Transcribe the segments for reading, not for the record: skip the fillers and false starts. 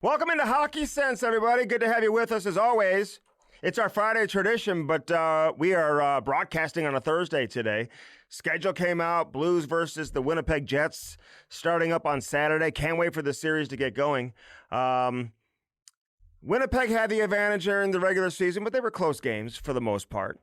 Welcome into Hockey Sense, everybody. Good to have you with us as always. It's our Friday tradition, but we are broadcasting on a Thursday today. Schedule came out, Blues versus the Winnipeg Jets, starting up on Saturday. Can't wait for the series to get going. Winnipeg had the advantage during the regular season, but they were close games for the most part.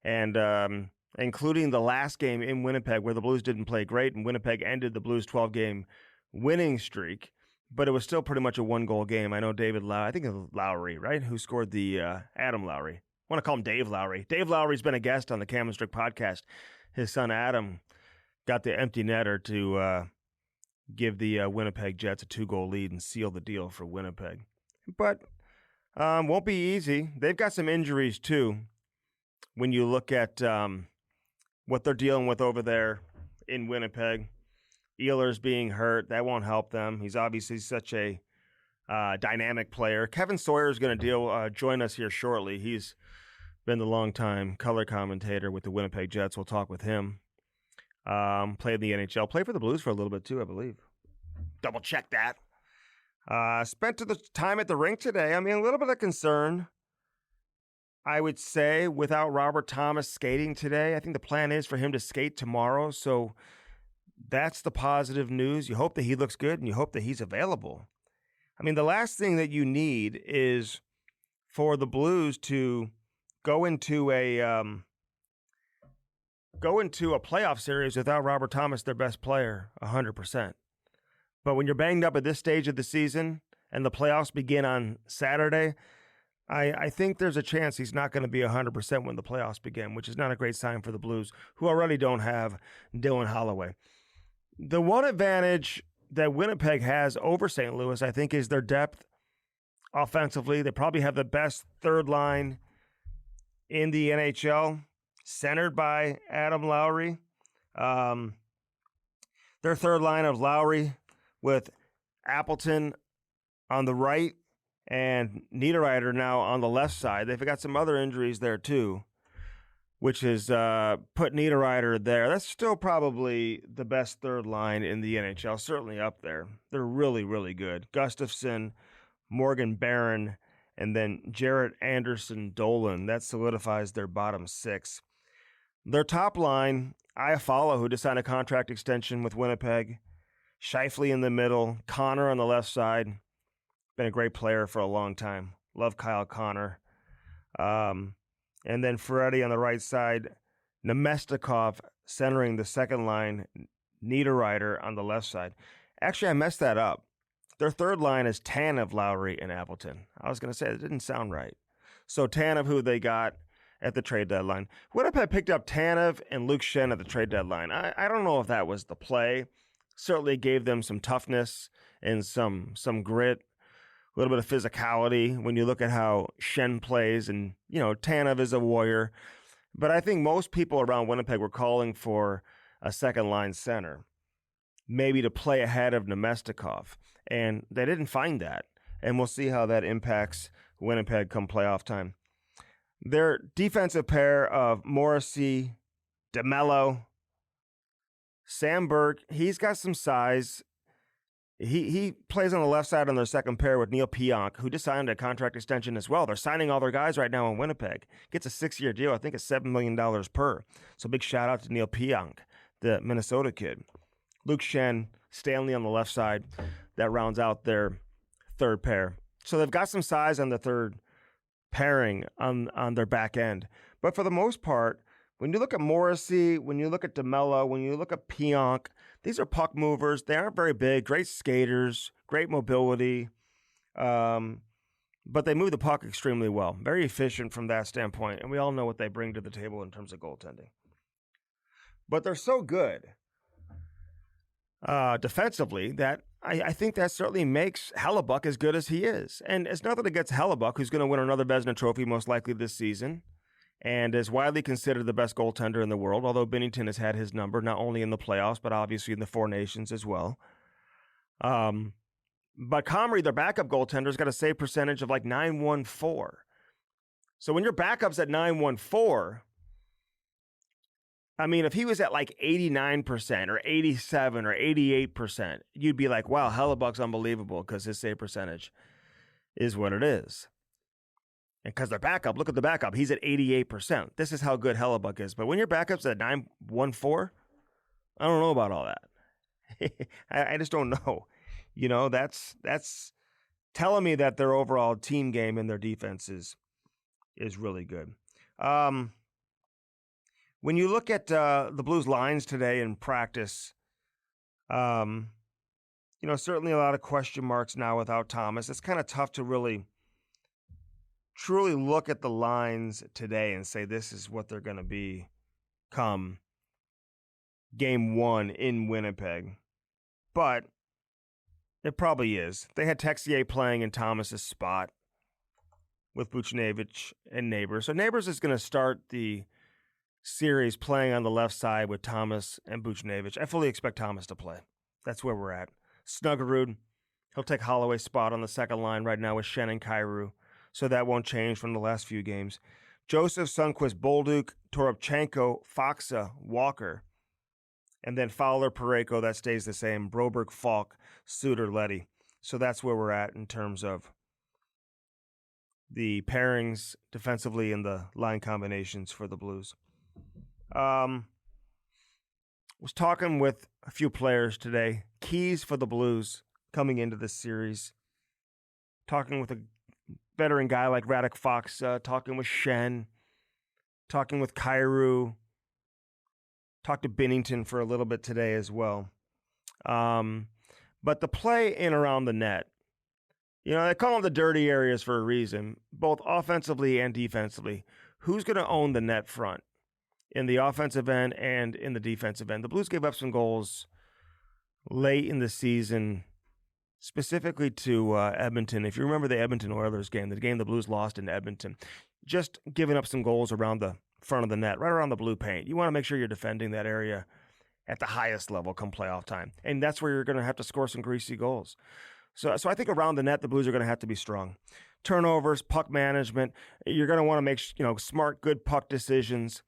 And including the last game in Winnipeg where the Blues didn't play great, and Winnipeg ended the Blues' 12-game winning streak. But it was still pretty much a one-goal game. I know David Lowry, I think it was Lowry, right? Who scored the Adam Lowry. I want to call him Dave Lowry. Dave Lowry's been a guest on the Kevin Strickland podcast. His son Adam got the empty netter to give the Winnipeg Jets a 2-goal lead and seal the deal for Winnipeg. But won't be easy. They've got some injuries, too, when you look at what they're dealing with over there in Winnipeg. Ehlers being hurt, that won't help them. He's obviously such a dynamic player. Kevin Sawyer is going to join us here shortly. He's been the longtime color commentator with the Winnipeg Jets. We'll talk with him. Played in the NHL. Played for the Blues for a little bit, too, I believe. Double check that. Spent the time at the rink today. I mean, a little bit of concern, I would say, without Robert Thomas skating today. I think the plan is for him to skate tomorrow, so that's the positive news. You hope that he looks good and you hope that he's available. I mean, the last thing that you need is for the Blues to go into a playoff series without Robert Thomas, their best player, 100%. But when you're banged up at this stage of the season and the playoffs begin on Saturday, I think there's a chance he's not going to be 100% when the playoffs begin, which is not a great sign for the Blues, who already don't have Dylan Holloway. The one advantage that Winnipeg has over St. Louis, I think, is their depth offensively. They probably have the best third line in the NHL, centered by Adam Lowry. Their third line of Lowry with Appleton on the right and Niederreiter now on the left side. They've got some other injuries there, too, which has put Niederreiter there. That's still probably the best third line in the NHL, certainly up there. They're really, really good. Gustafsson, Morgan Barron, and then Jarrett Anderson Dolan. That solidifies their bottom six. Their top line, Iafallo, who just signed a contract extension with Winnipeg, Scheifele in the middle, Connor on the left side. Been a great player for a long time. Love Kyle Connor. And then Ferretti on the right side, Nemestikov centering the second line, Niederreiter on the left side. Actually, I messed that up. Their third line is Tanev, Lowry, and Appleton. I was going to say, it didn't sound right. So Tanev, who they got at the trade deadline. Winnipeg picked up Tanev and Luke Schenn at the trade deadline. I don't know if that was the play. Certainly gave them some toughness and some grit. A little bit of physicality when you look at how Schenn plays, and, you know, Tanev is a warrior. But I think most people around Winnipeg were calling for a second-line center, maybe to play ahead of Nemestikov, and they didn't find that. And we'll see how that impacts Winnipeg come playoff time. Their defensive pair of Morrissey, DeMello, Sam Burke, he's got some size. He plays on the left side on their second pair with Neil Pionk, who just signed a contract extension as well. They're signing all their guys right now in Winnipeg. Gets a 6-year deal. I think it's $7 million per. So big shout out to Neil Pionk, the Minnesota kid. Luke Schenn, Stanley on the left side. That rounds out their third pair. So they've got some size on the third pairing on their back end. But for the most part, when you look at Morrissey, when you look at DeMello, when you look at Pionk, these are puck movers. They aren't very big, great skaters, great mobility, but they move the puck extremely well. Very efficient from that standpoint, and we all know what they bring to the table in terms of goaltending. But they're so good defensively that I think that certainly makes Hellebuck as good as he is. And it's nothing against Hellebuck, who's going to win another Vezina Trophy most likely this season, and is widely considered the best goaltender in the world, although Binnington has had his number, not only in the playoffs, but obviously in the Four Nations as well. But Comrie, their backup goaltender, has got a save percentage of like .914. So when your backup's at .914, I mean, if he was at like 89% or 87 or 88%, you'd be like, wow, Hellebuck's unbelievable because his save percentage. is what it is. And because their backup, look at the backup. He's at 88%. This is how good Hellebuck is. But when your backup's at 914, I don't know about all that. I just don't know. That's telling me that their overall team game and their defense is really good. When you look at the Blues lines today in practice, certainly a lot of question marks now without Thomas. It's kind of tough to really truly look at the lines today and say this is what they're going to be come game 1 in Winnipeg. But it probably is. They had Texier playing in Thomas's spot with Buchnevich and Neighbors. So Neighbors is going to start the series playing on the left side with Thomas and Buchnevich. I fully expect Thomas to play. That's where we're at. Snuggerud, he'll take Holloway's spot on the second line right now with Shen and Kyrou. So that won't change from the last few games. Joseph, Sundqvist, Bolduc, Toropchenko, Faksa, Walker. And then Fowler, Parayko, that stays the same. Broberg, Falk, Suter, Leddy. So that's where we're at in terms of the pairings defensively and the line combinations for the Blues. Was talking with a few players today. Keys for the Blues coming into this series. Talking with a veteran guy like Radek Fox, talking with Shen, talking with Kyrou, talked to Binnington for a little bit today as well. But the play in around the net, they call them the dirty areas for a reason, both offensively and defensively. Who's going to own the net front in the offensive end and in the defensive end? The Blues gave up some goals late in the season, specifically to Edmonton. If you remember the Edmonton Oilers game, the game the Blues lost in Edmonton, just giving up some goals around the front of the net, right around the blue paint. You want to make sure you're defending that area at the highest level come playoff time. And that's where you're going to have to score some greasy goals. So I think around the net, the Blues are going to have to be strong. Turnovers, puck management, you're going to want to make smart, good puck decisions.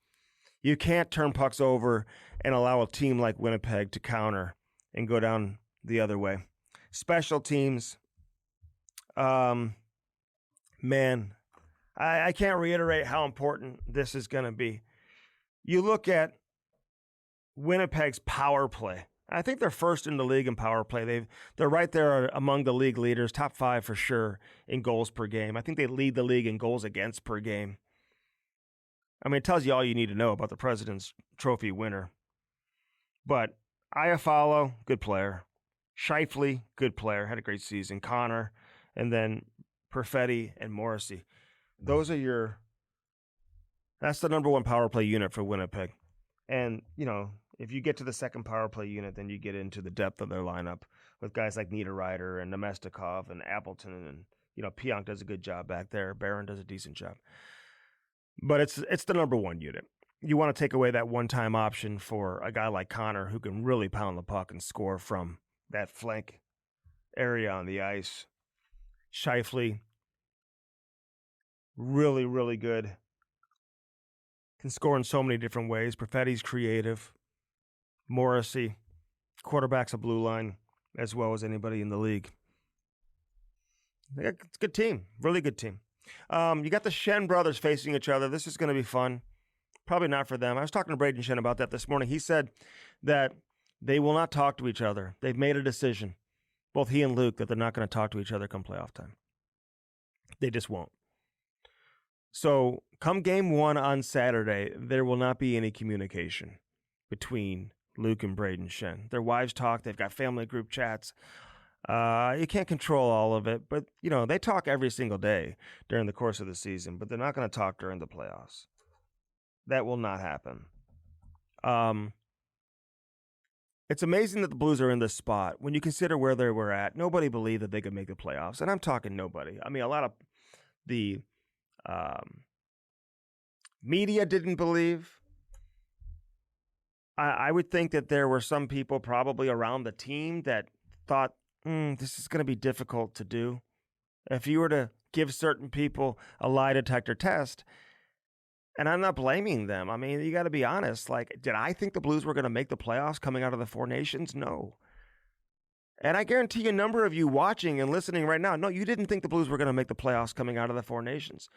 You can't turn pucks over and allow a team like Winnipeg to counter and go down the other way. Special teams, man, I can't reiterate how important this is going to be. You look at Winnipeg's power play. I think they're first in the league in power play. They're right there among the league leaders, top 5 for sure in goals per game. I think they lead the league in goals against per game. I mean, it tells you all you need to know about the President's Trophy winner. But Iafallo, good player. Scheifele, good player, had a great season. Connor, and then Perfetti and Morrissey. That's the number 1 power play unit for Winnipeg. And, if you get to the second power play unit, then you get into the depth of their lineup with guys like Niederreiter and Nemestikov and Appleton. And, Pionk does a good job back there. Barron does a decent job. But it's the number 1 unit. You want to take away that one-time option for a guy like Connor who can really pound the puck and score from that flank area on the ice. Scheifele, really, really good. Can score in so many different ways. Perfetti's creative. Morrissey, quarterback's a blue line as well as anybody in the league. It's a good team. Really good team. You got the Shen brothers facing each other. This is going to be fun. Probably not for them. I was talking to Braden Shen about that this morning. He said that they will not talk to each other. They've made a decision, both he and Luke, that they're not going to talk to each other come playoff time. They just won't. So come game 1 on Saturday, there will not be any communication between Luke and Braden Shen. Their wives talk. They've got family group chats. You can't control all of it, but, they talk every single day during the course of the season, but they're not going to talk during the playoffs. That will not happen. It's amazing that the Blues are in this spot. When you consider where they were at, nobody believed that they could make the playoffs. And I'm talking nobody. I mean, a lot of the media didn't believe. I would think that there were some people probably around the team that thought, this is going to be difficult to do. If you were to give certain people a lie detector test, and I'm not blaming them. I mean, you got to be honest. Like, did I think the Blues were going to make the playoffs coming out of the Four Nations? No. And I guarantee a number of you watching and listening right now, no, you didn't think the Blues were going to make the playoffs coming out of the Four Nations.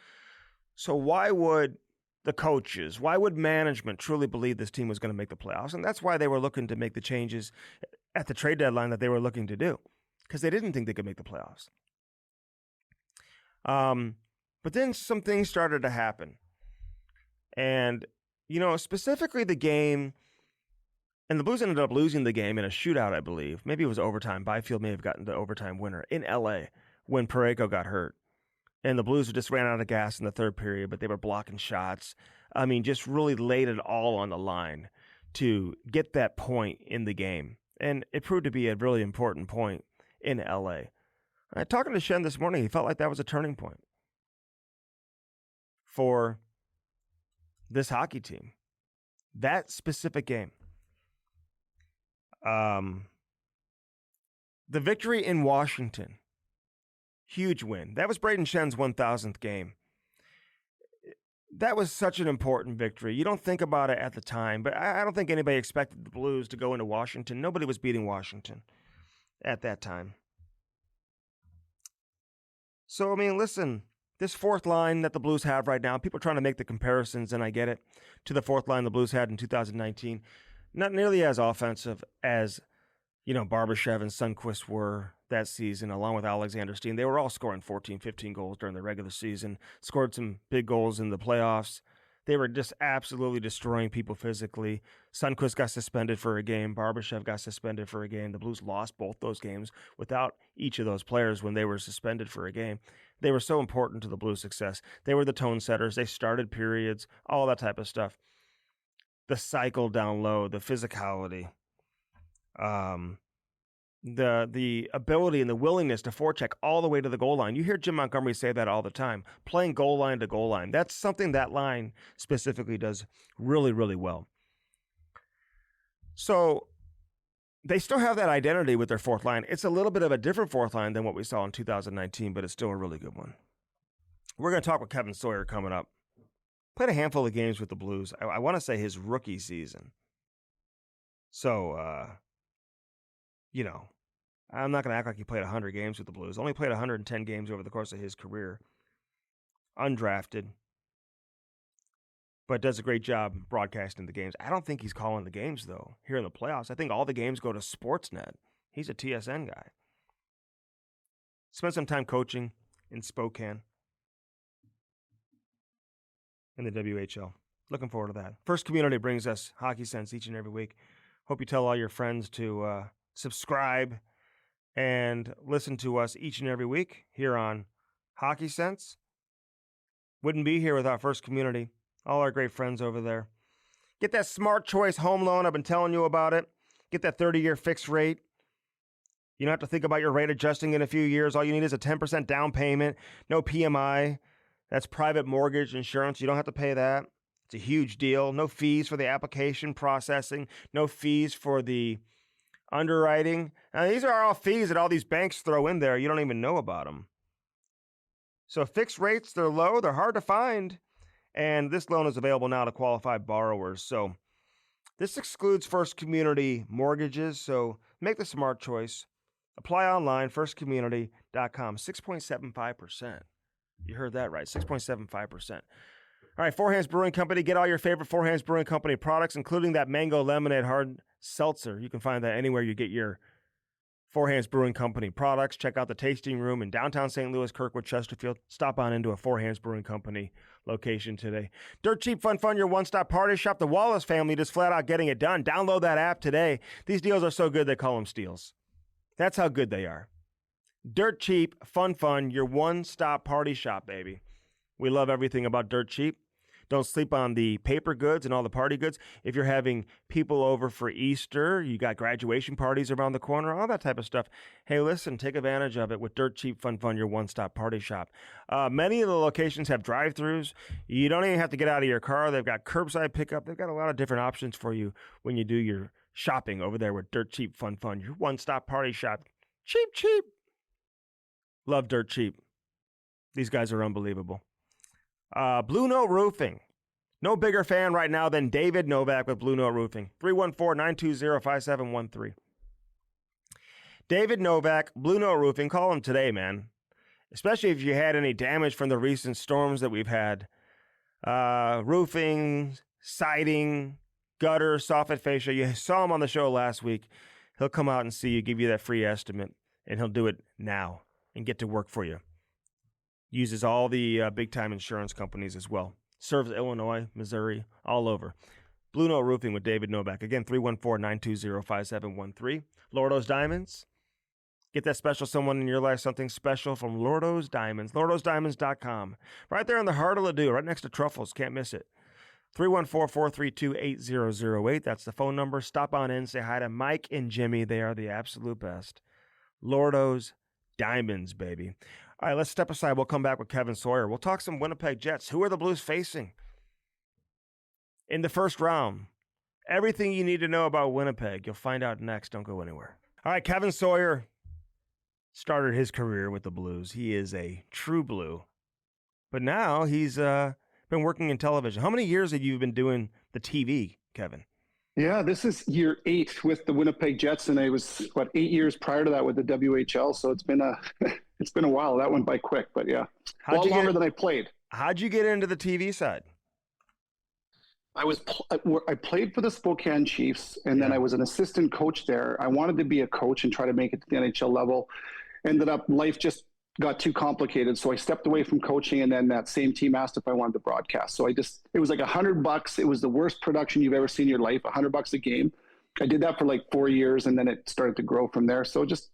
So why would the coaches, why would management truly believe this team was going to make the playoffs? And that's why they were looking to make the changes at the trade deadline that they were looking to do, because they didn't think they could make the playoffs. But then some things started to happen. And, specifically the game, and the Blues ended up losing the game in a shootout, I believe. Maybe it was overtime. Byfield may have gotten the overtime winner in L.A. when Parayko got hurt. And the Blues just ran out of gas in the third period, but they were blocking shots. I mean, just really laid it all on the line to get that point in the game. And it proved to be a really important point in L.A. Talking to Shen this morning, he felt like that was a turning point for this hockey team. That specific game. The victory in Washington. Huge win. That was Braden Shen's 1,000th game. That was such an important victory. You don't think about it at the time, but I don't think anybody expected the Blues to go into Washington. Nobody was beating Washington at that time. So, I mean, listen, this fourth line that the Blues have right now, people are trying to make the comparisons, and I get it, to the fourth line the Blues had in 2019. Not nearly as offensive as, Barbashev and Sundqvist were that season, along with Alexander Steen. They were all scoring 14, 15 goals during the regular season, scored some big goals in the playoffs. They were just absolutely destroying people physically. Sundqvist got suspended for a game. Barbashev got suspended for a game. The Blues lost both those games without each of those players when they were suspended for a game. They were so important to the Blues' success. They were the tone setters. They started periods, all that type of stuff. The cycle down low, the physicality, the ability and the willingness to forecheck all the way to the goal line. You hear Jim Montgomery say that all the time, playing goal line to goal line. That's something that line specifically does really, really well. So they still have that identity with their fourth line. It's a little bit of a different fourth line than what we saw in 2019, but it's still a really good one. We're going to talk with Kevin Sawyer coming up. Played a handful of games with the Blues. I want to say his rookie season. So, I'm not going to act like he played 100 games with the Blues. Only played 110 games over the course of his career. Undrafted. But does a great job broadcasting the games. I don't think he's calling the games, though, here in the playoffs. I think all the games go to Sportsnet. He's a TSN guy. Spent some time coaching in Spokane in the WHL. Looking forward to that. First Community brings us Hockey Sense each and every week. Hope you tell all your friends to subscribe and listen to us each and every week here on Hockey Sense. Wouldn't be here without First Community. All our great friends over there. Get that Smart Choice home loan. I've been telling you about it. Get that 30-year fixed rate. You don't have to think about your rate adjusting in a few years. All you need is a 10% down payment. No PMI. That's private mortgage insurance. You don't have to pay that. It's a huge deal. No fees for the application processing. No fees for the underwriting. Now, these are all fees that all these banks throw in there. You don't even know about them. So fixed rates, they're low. They're hard to find. And this loan is available now to qualified borrowers. So this excludes First Community mortgages. So make the smart choice. Apply online, firstcommunity.com. 6.75%. You heard that right, 6.75%. All right, Four Hands Brewing Company. Get all your favorite Four Hands Brewing Company products, including that mango lemonade hard seltzer. You can find that anywhere you get your Four Hands Brewing Company products. Check out the tasting room in downtown St. Louis, Kirkwood, Chesterfield. Stop on into a Four Hands Brewing Company location today. Dirt Cheap Fun Fun, your one-stop party shop. The Wallace family just flat out getting it done. Download that app today. These deals are so good they call them steals. That's how good they are. Dirt Cheap Fun Fun, your one-stop party shop, baby. We love everything about Dirt Cheap. Don't sleep on the paper goods and all the party goods. If you're having people over for Easter, you got graduation parties around the corner, all that type of stuff. Hey, listen, take advantage of it with Dirt Cheap Fun Fun, your one-stop party shop. Many of the locations have drive-thrus. You don't even have to get out of your car. They've got curbside pickup. They've got a lot of different options for you when you do your shopping over there with Dirt Cheap Fun Fun, your one-stop party shop. Cheap, cheap. Love Dirt Cheap. These guys are unbelievable. Blue Note Roofing. No bigger fan right now than David Novak with Blue Note Roofing. 314-920-5713. David Novak, Blue Note Roofing, call him today, man. Especially if you had any damage from the recent storms that we've had. Roofing, siding, gutter, soffit fascia. You saw him on the show last week. He'll come out and see you, give you that free estimate, and he'll do it now and get to work for you. Uses all the big-time insurance companies as well. Serves Illinois, Missouri, all over. Blue Note Roofing with David Novak. Again, 314-920-5713. Lordo's Diamonds. Get that special someone in your life, something special from Lordo's Diamonds. Lordo'sDiamonds.com. Right there in the heart of Ladue, right next to Truffles. Can't miss it. 314-432-8008. That's the phone number. Stop on in. Say hi to Mike and Jimmy. They are the absolute best. Lordo's Diamonds, baby. All right, let's step aside. We'll come back with Kevin Sawyer. We'll talk some Winnipeg Jets. Who are the Blues facing in the first round? Everything you need to know about Winnipeg. You'll find out next. Don't go anywhere. All right, Kevin Sawyer started his career with the Blues. He is a true Blue. But now he's been working in television. How many years have you been doing the TV, Kevin? Yeah, this is year 8 with the Winnipeg Jets, and I was 8 years prior to that with the WHL. So it's been a while. That went by quick, but yeah, a lot longer than I played. How'd you get into the TV side? I played for the Spokane Chiefs, and then I was an assistant coach there. I wanted to be a coach and try to make it to the NHL level. Ended up, life just got too complicated, so I stepped away from coaching, and then that same team asked if I wanted to broadcast. So it was like $100. It was the worst production you've ever seen in your life, $100 a game. I did that for 4 years, and then it started to grow from there. So just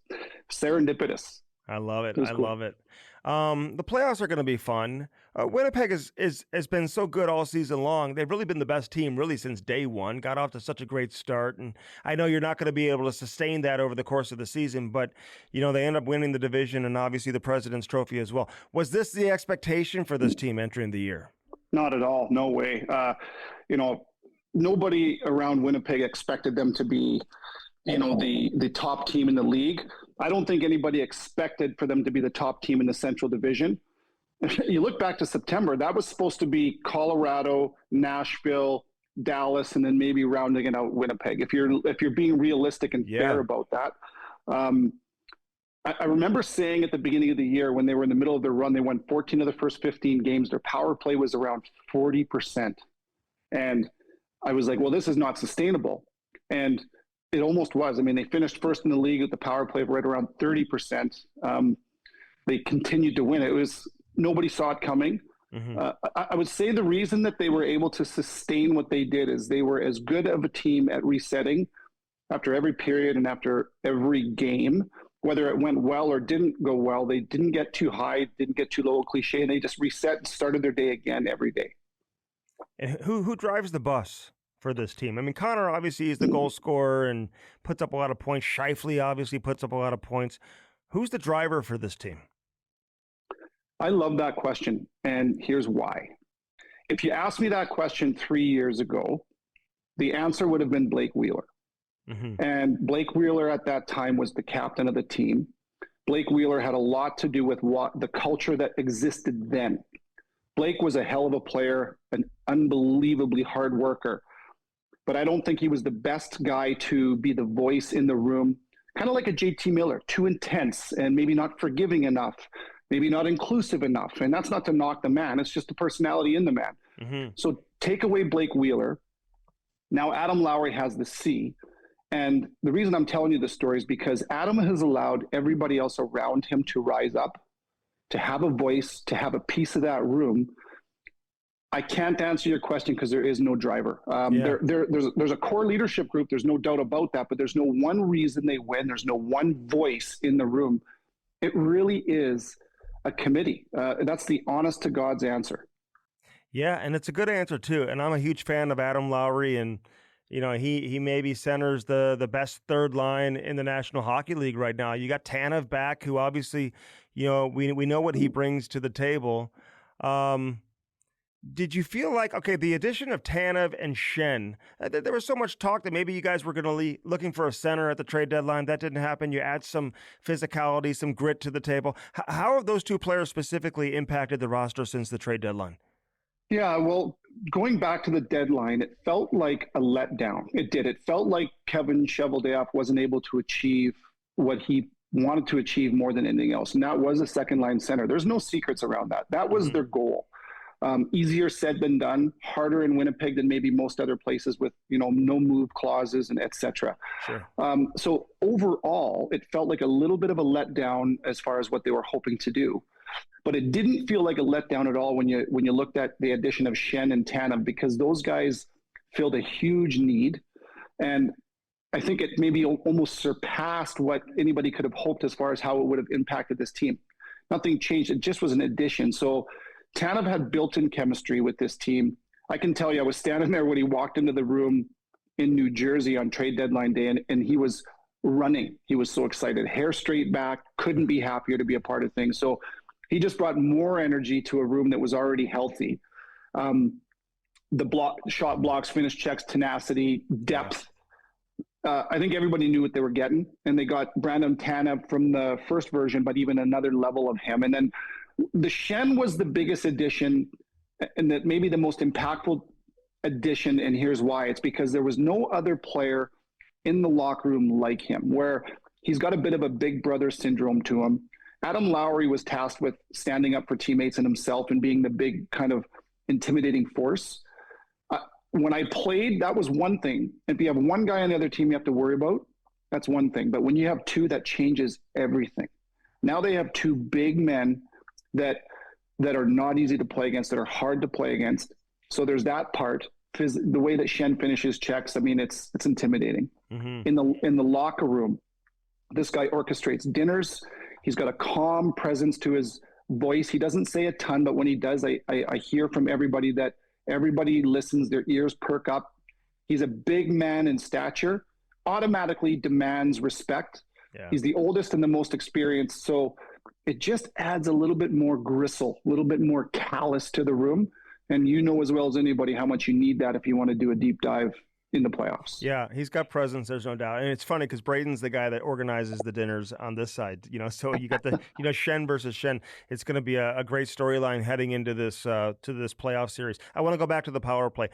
serendipitous. I love it. I love it. The playoffs are going to be fun. Winnipeg has been so good all season long. They've really been the best team really since day one. Got off to such a great start. And I know you're not going to be able to sustain that over the course of the season, but, they end up winning the division and obviously the President's Trophy as well. Was this the expectation for this team entering the year? Not at all. No way. Nobody around Winnipeg expected them to be the top team in the league. I don't think anybody expected for them to be the top team in the Central Division. You look back to September, that was supposed to be Colorado, Nashville, Dallas, and then maybe rounding it out Winnipeg. If you're being realistic and fair about that. I remember saying at the beginning of the year when they were in the middle of their run, they won 14 of the first 15 games. Their power play was around 40%. And I was like, well, this is not sustainable. And it almost was. I mean, they finished first in the league with the power play of right around 30%. They continued to win. Nobody saw it coming. Mm-hmm. I would say the reason that they were able to sustain what they did is they were as good of a team at resetting after every period and after every game, whether it went well or didn't go well. They didn't get too high, didn't get too low, cliche, and they just reset and started their day again every day. And who drives the bus for this team? I mean, Connor obviously is the goal scorer and puts up a lot of points. Scheifele obviously puts up a lot of points. Who's the driver for this team? I love that question, and here's why. If you asked me that question 3 years ago, the answer would have been Blake Wheeler. Mm-hmm. And Blake Wheeler at that time was the captain of the team. Blake Wheeler had a lot to do with the culture that existed then. Blake was a hell of a player, an unbelievably hard worker, but I don't think he was the best guy to be the voice in the room, kind of like a JT Miller, too intense and maybe not forgiving enough, maybe not inclusive enough. And that's not to knock the man. It's just the personality in the man. Mm-hmm. So take away Blake Wheeler. Now Adam Lowry has the C. And the reason I'm telling you this story is because Adam has allowed everybody else around him to rise up, to have a voice, to have a piece of that room. I can't answer your question because there is no driver. There's a core leadership group. There's no doubt about that, but there's no one reason they win. There's no one voice in the room. It really is a committee. That's the honest to God's answer. Yeah, and it's a good answer too. And I'm a huge fan of Adam Lowry, and he maybe centers the best third line in the National Hockey League right now. You got Tanev back, who obviously, we know what he brings to the table. Did you feel like, the addition of Tanev and Shen, there was so much talk that maybe you guys were going to looking for a center at the trade deadline. That didn't happen. You add some physicality, some grit to the table. How have those two players specifically impacted the roster since the trade deadline? Yeah, well, going back to the deadline, it felt like a letdown. It did. It felt like Kevin Cheveldayoff wasn't able to achieve what he wanted to achieve more than anything else, and that was a second line center. There's no secrets around that. That was their goal. Easier said than done, harder in Winnipeg than maybe most other places with, no move clauses and et cetera. Sure. So overall, it felt like a little bit of a letdown as far as what they were hoping to do. But it didn't feel like a letdown at all when you looked at the addition of Schenn and Tanev, because those guys filled a huge need. And I think it maybe almost surpassed what anybody could have hoped as far as how it would have impacted this team. Nothing changed. It just was an addition. So Tanev had built-in chemistry with this team. I can tell you, I was standing there when he walked into the room in New Jersey on trade deadline day, and he was running. He was so excited. Hair straight back, couldn't be happier to be a part of things. So he just brought more energy to a room that was already healthy. The shot blocks, finish checks, tenacity, depth. I think everybody knew what they were getting, and they got Brandon Tanev from the first version, but even another level of him. And then the Schenn was the biggest addition, and that maybe the most impactful addition, and here's why. It's because there was no other player in the locker room like him, where he's got a bit of a big brother syndrome to him. Adam Lowry was tasked with standing up for teammates and himself and being the big kind of intimidating force. When I played, that was one thing. If you have one guy on the other team you have to worry about, that's one thing. But when you have two, that changes everything. Now they have two big men that are not easy to play against, that are hard to play against. So there's that part. The way that Schenn finishes checks, I mean, it's intimidating. Mm-hmm. In the locker room, this guy orchestrates dinners. He's got a calm presence to his voice. He doesn't say a ton, but when he does, I hear from everybody that everybody listens, their ears perk up. He's a big man in stature, automatically demands respect. Yeah. He's the oldest and the most experienced. So it just adds a little bit more gristle, a little bit more callous to the room. And you know as well as anybody how much you need that if you want to do a deep dive in the playoffs. Yeah, he's got presence, there's no doubt. And it's funny because Braden's the guy that organizes the dinners on this side, so you got the, Schenn versus Schenn. It's going to be a great storyline heading into this playoff series. I want to go back to the power play.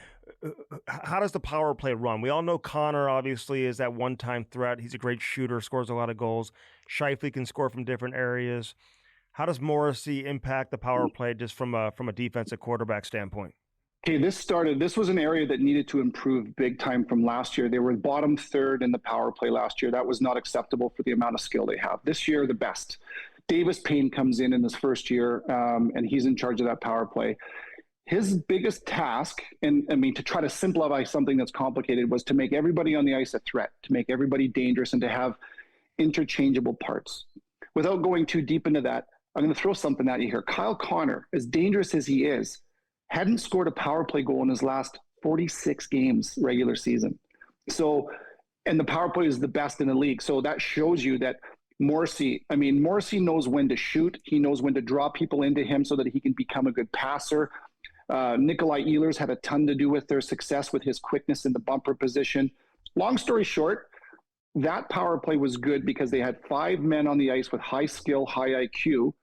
How does the power play run? We all know Connor obviously is that one-time threat. He's a great shooter, scores a lot of goals. Scheifele can score from different areas. How does Morrissey impact the power play just from a defensive quarterback standpoint? Okay, this was an area that needed to improve big time from last year. They were bottom third in the power play last year. That was not acceptable for the amount of skill they have. This year, the best. Davis Payne comes in his first year, and he's in charge of that power play. His biggest task, and I mean, to try to simplify something that's complicated, was to make everybody on the ice a threat, to make everybody dangerous, and to have interchangeable parts. Without going too deep into that, I'm going to throw something at you here. Kyle Connor, as dangerous as he is, hadn't scored a power play goal in his last 46 games regular season. So, and the power play is the best in the league. So that shows you that Morrissey knows when to shoot. He knows when to draw people into him so that he can become a good passer. Nikolai Ehlers had a ton to do with their success with his quickness in the bumper position. Long story short, that power play was good because they had 5 men on the ice with high skill, high IQ.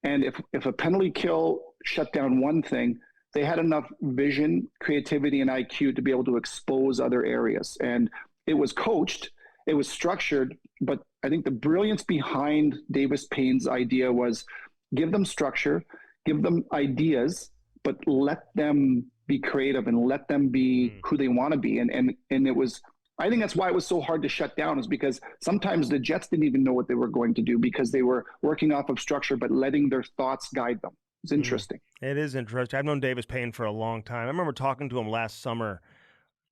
And if a penalty kill shut down one thing, they had enough vision, creativity, and IQ to be able to expose other areas. And it was coached, it was structured, but I think the brilliance behind Davis Payne's idea was give them structure, give them ideas, but let them be creative and let them be who they want to be. And it was, I think that's why it was so hard to shut down, is because sometimes the Jets didn't even know what they were going to do because they were working off of structure, but letting their thoughts guide them. It's interesting. It is interesting. I've known Davis Payne for a long time. I remember talking to him last summer,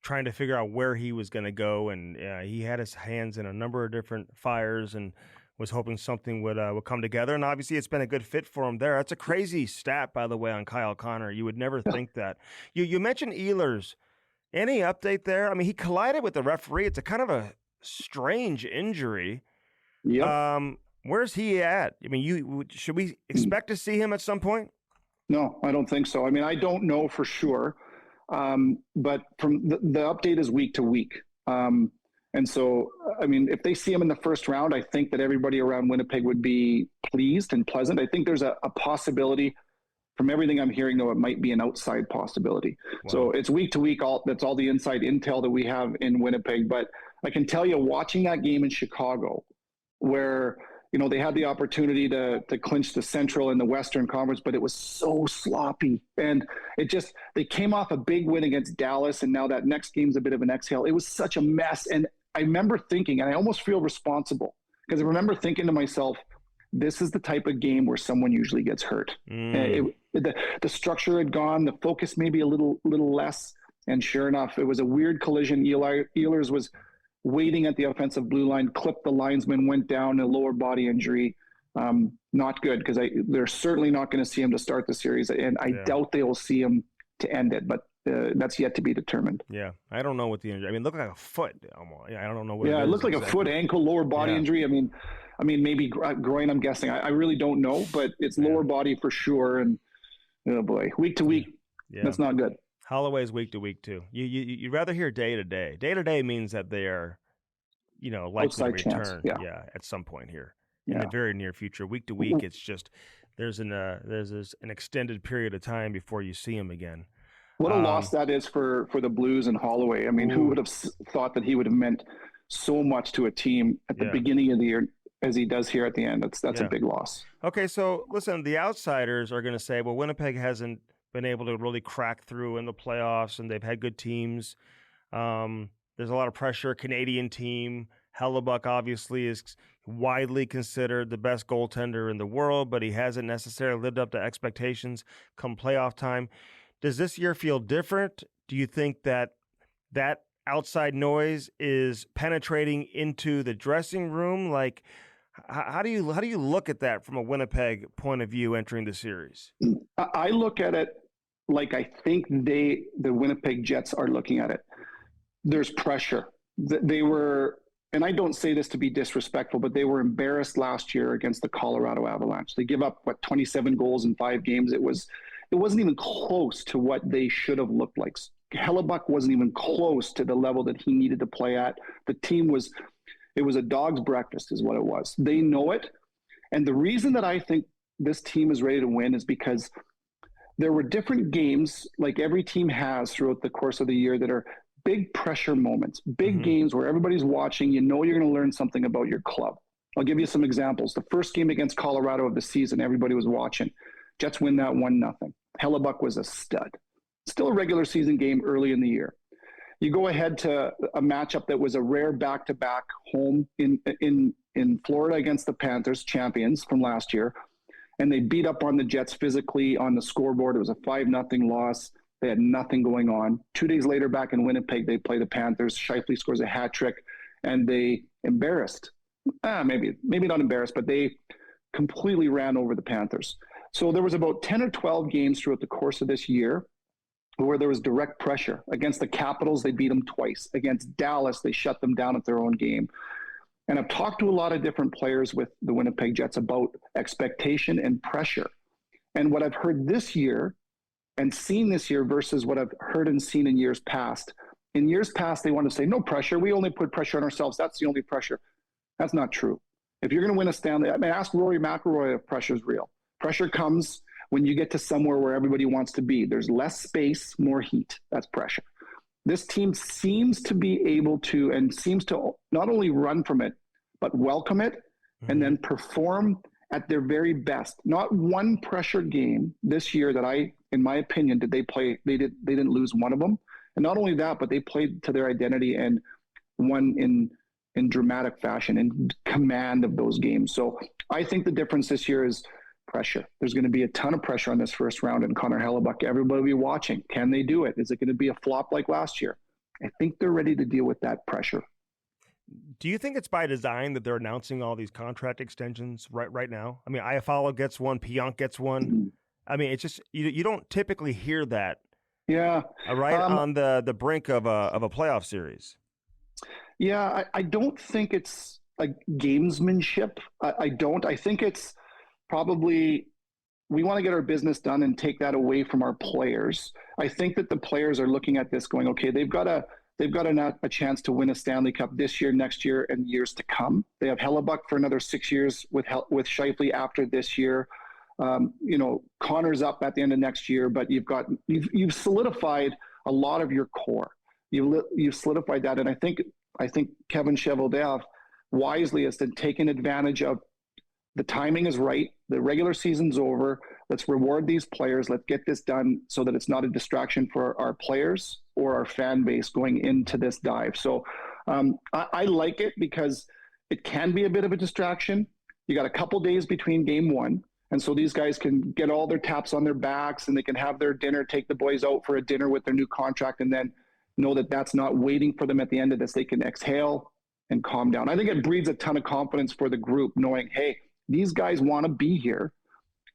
trying to figure out where he was going to go, and he had his hands in a number of different fires and was hoping something would come together. And obviously, it's been a good fit for him there. That's a crazy stat, by the way, on Kyle Connor. You would never think that. You mentioned Ehlers. Any update there? I mean, he collided with the referee. It's a kind of a strange injury. Yeah. Where's he at? I mean, should we expect to see him at some point? No, I don't think so. I mean, I don't know for sure, but from the update is week to week. And so, I mean, if they see him in the first round, I think that everybody around Winnipeg would be pleased and pleasant. I think there's a possibility. From everything I'm hearing, though, it might be an outside possibility. Wow. So it's week to week. That's all the inside intel that we have in Winnipeg. But I can tell you, watching that game in Chicago, where, you know, they had the opportunity to clinch the Central and the Western Conference, but it was so sloppy. And they came off a big win against Dallas, and now that next game's a bit of an exhale. It was such a mess. And I remember thinking, and I almost feel responsible, because I remember thinking to myself, this is the type of game where someone usually gets hurt. The structure had gone, the focus maybe a little less, and sure enough, it was a weird collision. Ehlers was waiting at the offensive blue line, clipped the linesman, went down, a lower body injury. Not good, because they're certainly not going to see him to start the series, and I doubt they will see him to end it, but that's yet to be determined. Yeah, I don't know what the injury. I mean, it looked like a foot. Almost. I don't know what. Yeah, it looked like exactly. A foot, ankle, lower body injury. I mean, maybe groin. I'm guessing. I really don't know, but it's lower body for sure. And oh boy, week to week, that's not good. Holloway's week to week too. You'd rather hear day to day. Day to day means that they are, likely outside to return. Chance. Yeah, at some point here in the very near future. Week to week, it's just there's an extended period of time before you see him again. What a loss that is for the Blues and Holloway. I mean, who would have thought that he would have meant so much to a team at the beginning of the year as he does here at the end? That's a big loss. Okay, so listen, the outsiders are going to say, well, Winnipeg hasn't been able to really crack through in the playoffs, and they've had good teams. There's a lot of pressure. Canadian team. Hellebuck obviously is widely considered the best goaltender in the world, but he hasn't necessarily lived up to expectations come playoff time. Does this year feel different? Do you think that outside noise is penetrating into the dressing room? Like, how do you look at that from a Winnipeg point of view entering the series? I look at it like I think the Winnipeg Jets are looking at it. There's pressure. They were, and I don't say this to be disrespectful, but they were embarrassed last year against the Colorado Avalanche. They give up 27 goals in 5 games. It wasn't even close to what they should have looked like. Hellebuck wasn't even close to the level that he needed to play at. The team it was a dog's breakfast is what it was. They know it. And the reason that I think this team is ready to win is because there were different games, like every team has throughout the course of the year, that are big pressure moments, big games where everybody's watching. You're going to learn something about your club. I'll give you some examples. The first game against Colorado of the season, everybody was watching. Jets win that 1-0. Hellebuck was a stud. Still a regular season game early in the year. You go ahead to a matchup that was a rare back-to-back home in Florida against the Panthers, champions from last year, and they beat up on the Jets physically on the scoreboard. It was a 5-0 loss. They had nothing going on. 2 days later, back in Winnipeg, they play the Panthers. Scheifele scores a hat trick, and they embarrassed. Maybe not embarrassed, but they completely ran over the Panthers. So there was about 10 or 12 games throughout the course of this year where there was direct pressure. Against the Capitals, they beat them twice. Against Dallas, they shut them down at their own game. And I've talked to a lot of different players with the Winnipeg Jets about expectation and pressure. And what I've heard this year and seen this year versus what I've heard and seen in years past. In years past, they want to say, no pressure. We only put pressure on ourselves. That's the only pressure. That's not true. If you're going to win a Stanley, ask Rory McIlroy if pressure is real. Pressure comes when you get to somewhere where everybody wants to be. There's less space, more heat. That's pressure. This team seems to be able to, and seems to not only run from it, but welcome it and then perform at their very best. Not one pressure game this year that in my opinion, did they play, they didn't lose one of them. And not only that, but they played to their identity and won in dramatic fashion and command of those games. So I think the difference this year is pressure. There's going to be a ton of pressure on this first round, and Connor Hellebuck, everybody will be watching. Can they do it? Is it going to be a flop like last year? I think they're ready to deal with that pressure. Do you think it's by design that they're announcing all these contract extensions right now? I mean, Iafallo gets one, Pionk gets one. Mm-hmm. I mean, it's just you don't typically hear that. Yeah, on the brink of a playoff series. Yeah, I don't think it's like gamesmanship. I don't. I think it's probably we want to get our business done and take that away from our players. I think that the players are looking at this going, okay, they've got a chance to win a Stanley Cup this year, next year, and years to come. They have Hellebuck for another 6 years with Scheifele after this year. Connor's up at the end of next year, but you've solidified a lot of your core. You've solidified that, and I think Kevin Cheveldayoff wisely as to taking advantage of the timing is right. The regular season's over. Let's reward these players. Let's get this done so that it's not a distraction for our players or our fan base going into this dive. So I like it because it can be a bit of a distraction. You got a couple days between game one. And so these guys can get all their taps on their backs and they can have their dinner, take the boys out for a dinner with their new contract, and then know that that's not waiting for them at the end of this. They can exhale and calm down. I think it breeds a ton of confidence for the group knowing, hey, these guys want to be here.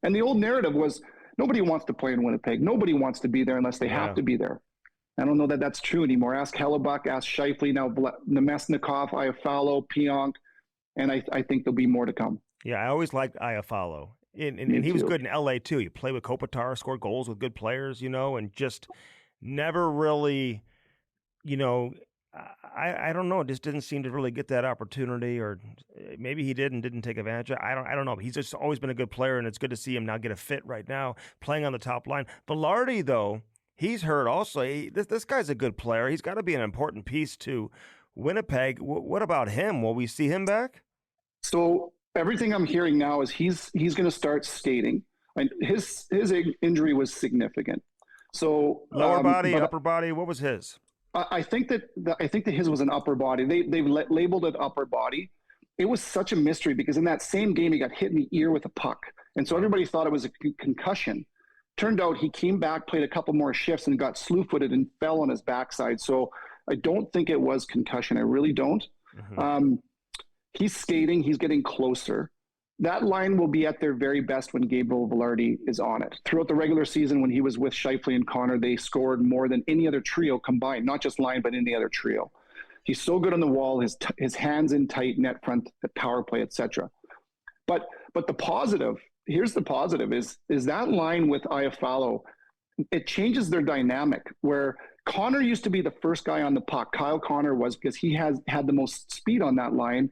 And the old narrative was nobody wants to play in Winnipeg. Nobody wants to be there unless they have to be there. I don't know that that's true anymore. Ask Hellebuck, ask Scheifele, now Nemesnikov, Iafallo, Pionk, and I think there'll be more to come. Yeah, I always liked Iafallo. And he was good in LA too. He played with Kopitar, scored goals with good players, and just never really, I don't know, just didn't seem to really get that opportunity, or maybe he did and didn't take advantage of it. I don't know. He's just always been a good player, and it's good to see him now get a fit right now, playing on the top line. Velarde, though, he's hurt also. This guy's a good player. He's got to be an important piece to Winnipeg. What about him? Will we see him back? So everything I'm hearing now is he's going to start skating. His injury was significant. So lower body, upper body. What was his? I think that his was an upper body. They've labeled it upper body. It was such a mystery because in that same game he got hit in the ear with a puck, and so everybody thought it was a concussion. Turned out he came back, played a couple more shifts, and got slew-footed and fell on his backside. So I don't think it was concussion. I really don't. Mm-hmm. He's skating. He's getting closer. That line will be at their very best when Gabriel Velarde is on it. Throughout the regular season, when he was with Scheifele and Connor, they scored more than any other trio combined, not just line, but any other trio. He's so good on the wall, his hands in tight, net front, the power play, etc. But the positive, here's the positive, is that line with Iafallo, it changes their dynamic, where Connor used to be the first guy on the puck. Kyle Connor was, because he had the most speed on that line.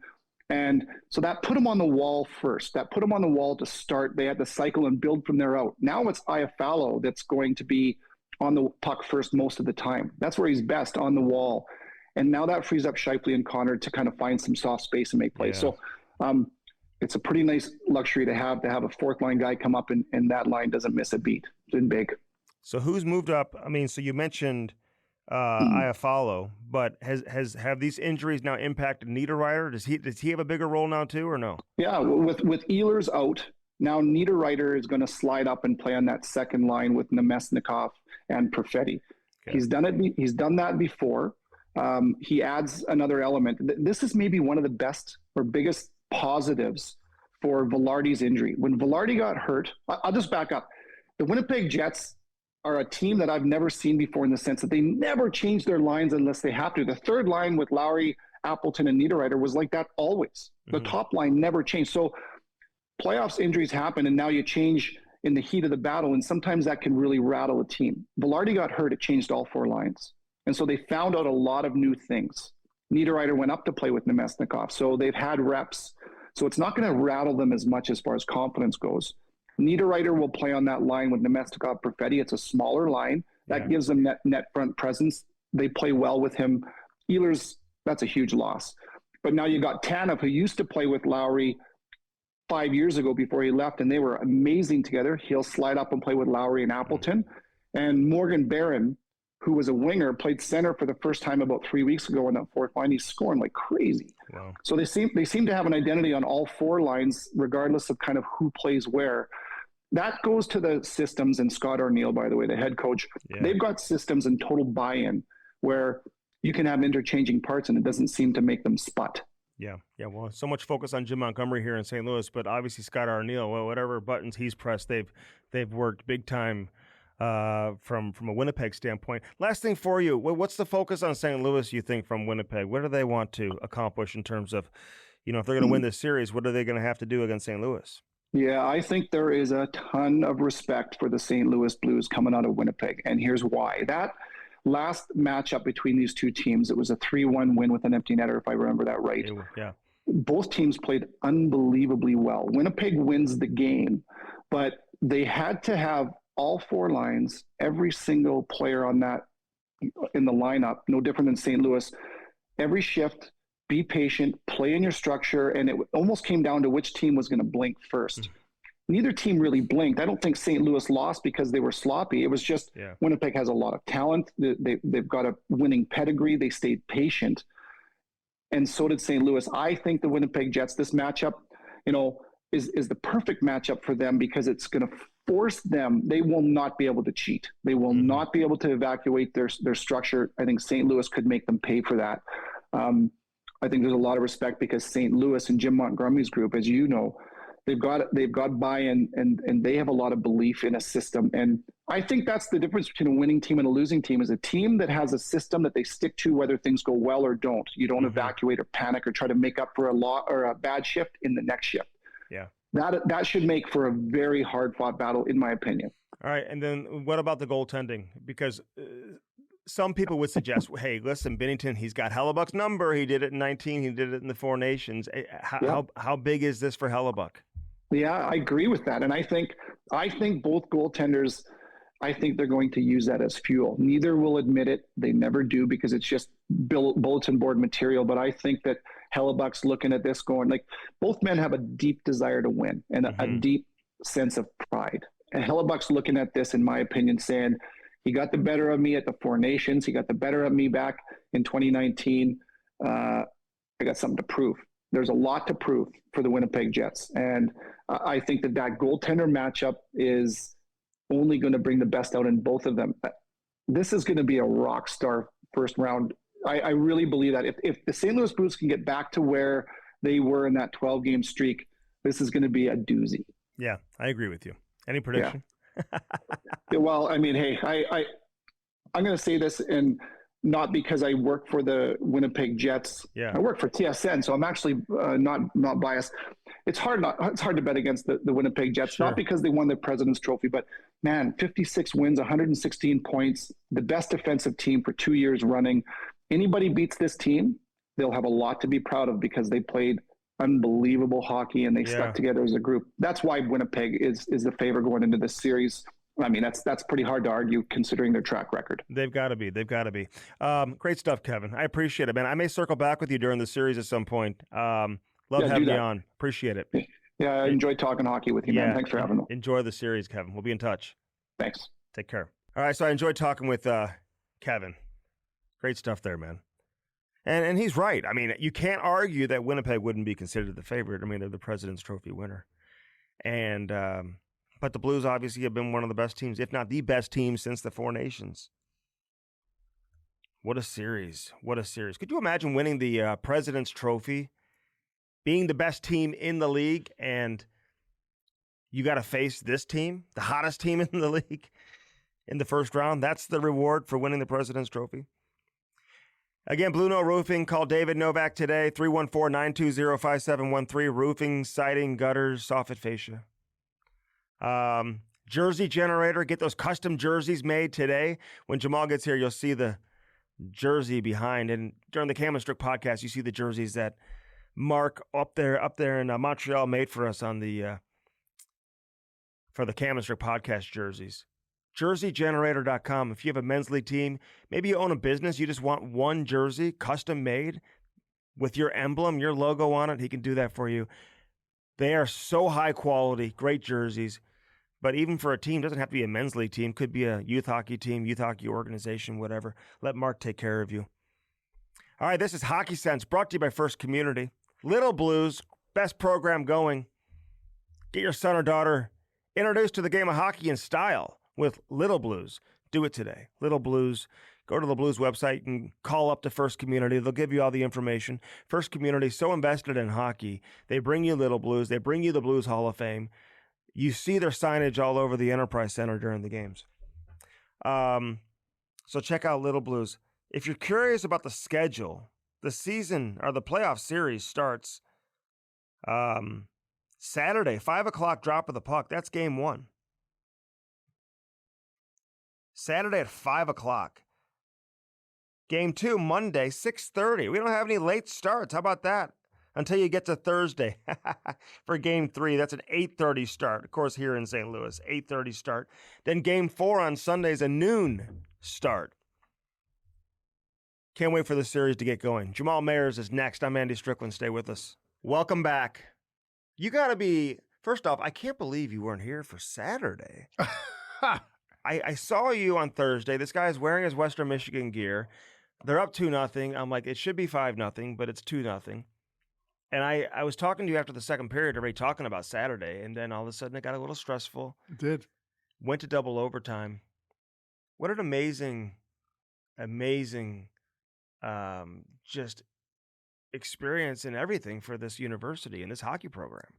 And so that put him on the wall first. That put him on the wall to start. They had to cycle and build from there out. Now it's Iafallo that's going to be on the puck first most of the time. That's where he's best, on the wall. And now that frees up Scheifele and Connor to kind of find some soft space and make plays. Yeah. So it's a pretty nice luxury to have a fourth line guy come up and that line doesn't miss a beat. It's been big. So who's moved up? I mean, so you mentioned Iafallo, but have these injuries now impacted Niederreiter? Does he have a bigger role now too, or no? Yeah, with Ehlers out, now Niederreiter is going to slide up and play on that second line with Nemesnikov and Perfetti. Okay. He's done that before. He adds another element. This is maybe one of the best or biggest positives for Velarde's injury. When Velarde got hurt, I'll just back up. The Winnipeg Jets are a team that I've never seen before, in the sense that they never change their lines unless they have to. The third line with Lowry, Appleton, and Niederreiter was like that always. The top line never changed. So playoffs injuries happen, and now you change in the heat of the battle, and sometimes that can really rattle a team. Velarde got hurt, it changed all four lines. And so they found out a lot of new things. Niederreiter went up to play with Nemesnikov, so they've had reps. So it's not going to rattle them as much as far as confidence goes. Niederreiter will play on that line with Nemesnikov, Perfetti. It's a smaller line. That gives them net front presence. They play well with him. Ehlers, that's a huge loss. But now you got Tanev, who used to play with Lowry 5 years ago before he left, and they were amazing together. He'll slide up and play with Lowry and Appleton. And Morgan Barron, who was a winger, played center for the first time about 3 weeks ago on that fourth line. He's scoring like crazy. Wow. So they seem to have an identity on all four lines, regardless of kind of who plays where. That goes to the systems, and Scott Arniel, by the way, the head coach. Yeah. They've got systems and total buy-in where you can have interchanging parts and it doesn't seem to make them spot. Yeah. Well, so much focus on Jim Montgomery here in St. Louis, but obviously Scott Arniel, well, whatever buttons he's pressed, they've worked big time from a Winnipeg standpoint. Last thing for you, what's the focus on St. Louis, you think, from Winnipeg? What do they want to accomplish in terms of, if they're going to win this series, what are they going to have to do against St. Louis? Yeah, I think there is a ton of respect for the St. Louis Blues coming out of Winnipeg, and here's why. That last matchup between these two teams, it was a 3-1 win with an empty netter, if I remember that right. Yeah. Both teams played unbelievably well. Winnipeg wins the game, but they had to have all four lines, every single player on that in the lineup, no different than St. Louis, every shift be patient, play in your structure, and it almost came down to which team was going to blink first. Neither team really blinked. I don't think St. Louis lost because they were sloppy. It was just Winnipeg has a lot of talent. They've got a winning pedigree. They stayed patient. And so did St. Louis. I think the Winnipeg Jets, this matchup, is the perfect matchup for them because it's going to force them. They will not be able to cheat. They will not be able to evacuate their structure. I think St. Louis could make them pay for that. I think there's a lot of respect because St. Louis and Jim Montgomery's group, as you know, they've got buy-in and they have a lot of belief in a system. And I think that's the difference between a winning team and a losing team is a team that has a system that they stick to whether things go well or don't. You don't evacuate or panic or try to make up for a bad shift in the next shift. Yeah. That should make for a very hard-fought battle, in my opinion. All right, and then what about the goaltending? Because some people would suggest, hey, listen, Binnington, he's got Hellebuck's number. He did it in 19. He did it in the Four Nations. How big is this for Hellebuck? Yeah, I agree with that. And I think both goaltenders, I think they're going to use that as fuel. Neither will admit it. They never do because it's just bulletin board material. But I think that Hellebuck's looking at this going, like, both men have a deep desire to win and a deep sense of pride. And Hellebuck's looking at this, in my opinion, saying, he got the better of me at the Four Nations. He got the better of me back in 2019. I got something to prove. There's a lot to prove for the Winnipeg Jets. And I think that goaltender matchup is only going to bring the best out in both of them. This is going to be a rock star first round. I really believe that if the St. Louis Blues can get back to where they were in that 12-game streak, this is going to be a doozy. Yeah, I agree with you. Any prediction? Yeah, well, I mean, hey, I'm going to say this, and not because I work for the Winnipeg Jets. Yeah. I work for TSN, so I'm actually not biased. It's hard to bet against the Winnipeg Jets, not because they won the President's Trophy, but man, 56 wins, 116 points, the best defensive team for 2 years running. Anybody beats this team, they'll have a lot to be proud of because they played unbelievable hockey and they stuck together as a group. That's why Winnipeg is the favorite going into this series. I mean, that's pretty hard to argue considering their track record. They've got to be. Great stuff, Kevin. I appreciate it, man. I may circle back with you during the series at some point. Love having you on. Appreciate it. Yeah, I enjoyed talking hockey with you, man. Thanks for having me. Enjoy the series, Kevin. We'll be in touch. Thanks. Take care. All right, so I enjoyed talking with Kevin. Great stuff there, man. And he's right. I mean, you can't argue that Winnipeg wouldn't be considered the favorite. I mean, they're the President's Trophy winner. And but the Blues obviously have been one of the best teams, if not the best team, since the Four Nations. What a series. What a series. Could you imagine winning the President's Trophy, being the best team in the league, and you got to face this team, the hottest team in the league, in the first round? That's the reward for winning the President's Trophy. Again, Blue Note Roofing. Call David Novak today, 314-920-5713. Roofing, siding, gutters, soffit fascia. Jersey generator. Get those custom jerseys made today. When Jamal gets here, you'll see the jersey behind. And during the Cam and Strick podcast, you see the jerseys that Mark up there in Montreal made for us on the for the Cam and Strick podcast jerseys. JerseyGenerator.com. If you have a men's league team, maybe you own a business, you just want one jersey custom made with your emblem, your logo on it, he can do that for you. They are so high quality, great jerseys. But even for a team, doesn't have to be a men's league team, could be a youth hockey team, youth hockey organization, whatever. Let Mark take care of you. All right, this is Hockey Sense, brought to you by First Community. Little Blues, best program going. Get your son or daughter introduced to the game of hockey in style with Little Blues. Do it today. Little Blues. Go to the Blues website. You can call up to First Community. They'll give you all the information. First Community, so invested in hockey. They bring you Little Blues. They bring you the Blues Hall of Fame. You see their signage all over the Enterprise Center during the games. So check out Little Blues. If you're curious about the schedule, the season or the playoff series starts Saturday, 5 o'clock drop of the puck. That's game one. Saturday at 5 o'clock. Game two, Monday, 6:30. We don't have any late starts. How about that? Until you get to Thursday for game three. That's an 8:30 start. Of course, here in St. Louis, 8:30 start. Then game four on Sunday is a noon start. Can't wait for the series to get going. Jamal Mayers is next. I'm Andy Strickland. Stay with us. Welcome back. You got to be, first off, I can't believe you weren't here for Saturday. I saw you on Thursday. This guy's wearing his Western Michigan gear. They're up 2-0. I'm like, it should be 5-0, but it's 2-0. And I was talking to you after the second period, already talking about Saturday, and then all of a sudden it got a little stressful. It did. Went to double overtime. What an amazing just experience and everything for this university and this hockey program.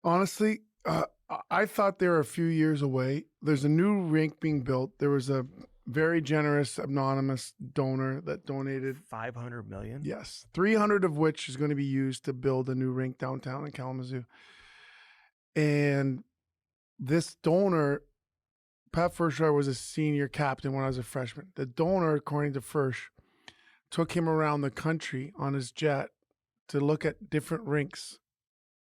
Honestly, I thought they were a few years away. There's a new rink being built. There was a very generous anonymous donor that donated $500 million. Yes, 300 of which is going to be used to build a new rink downtown in Kalamazoo. And this donor, Pat Furshar, was a senior captain when I was a freshman. The donor, according to Fursh, took him around the country on his jet to look at different rinks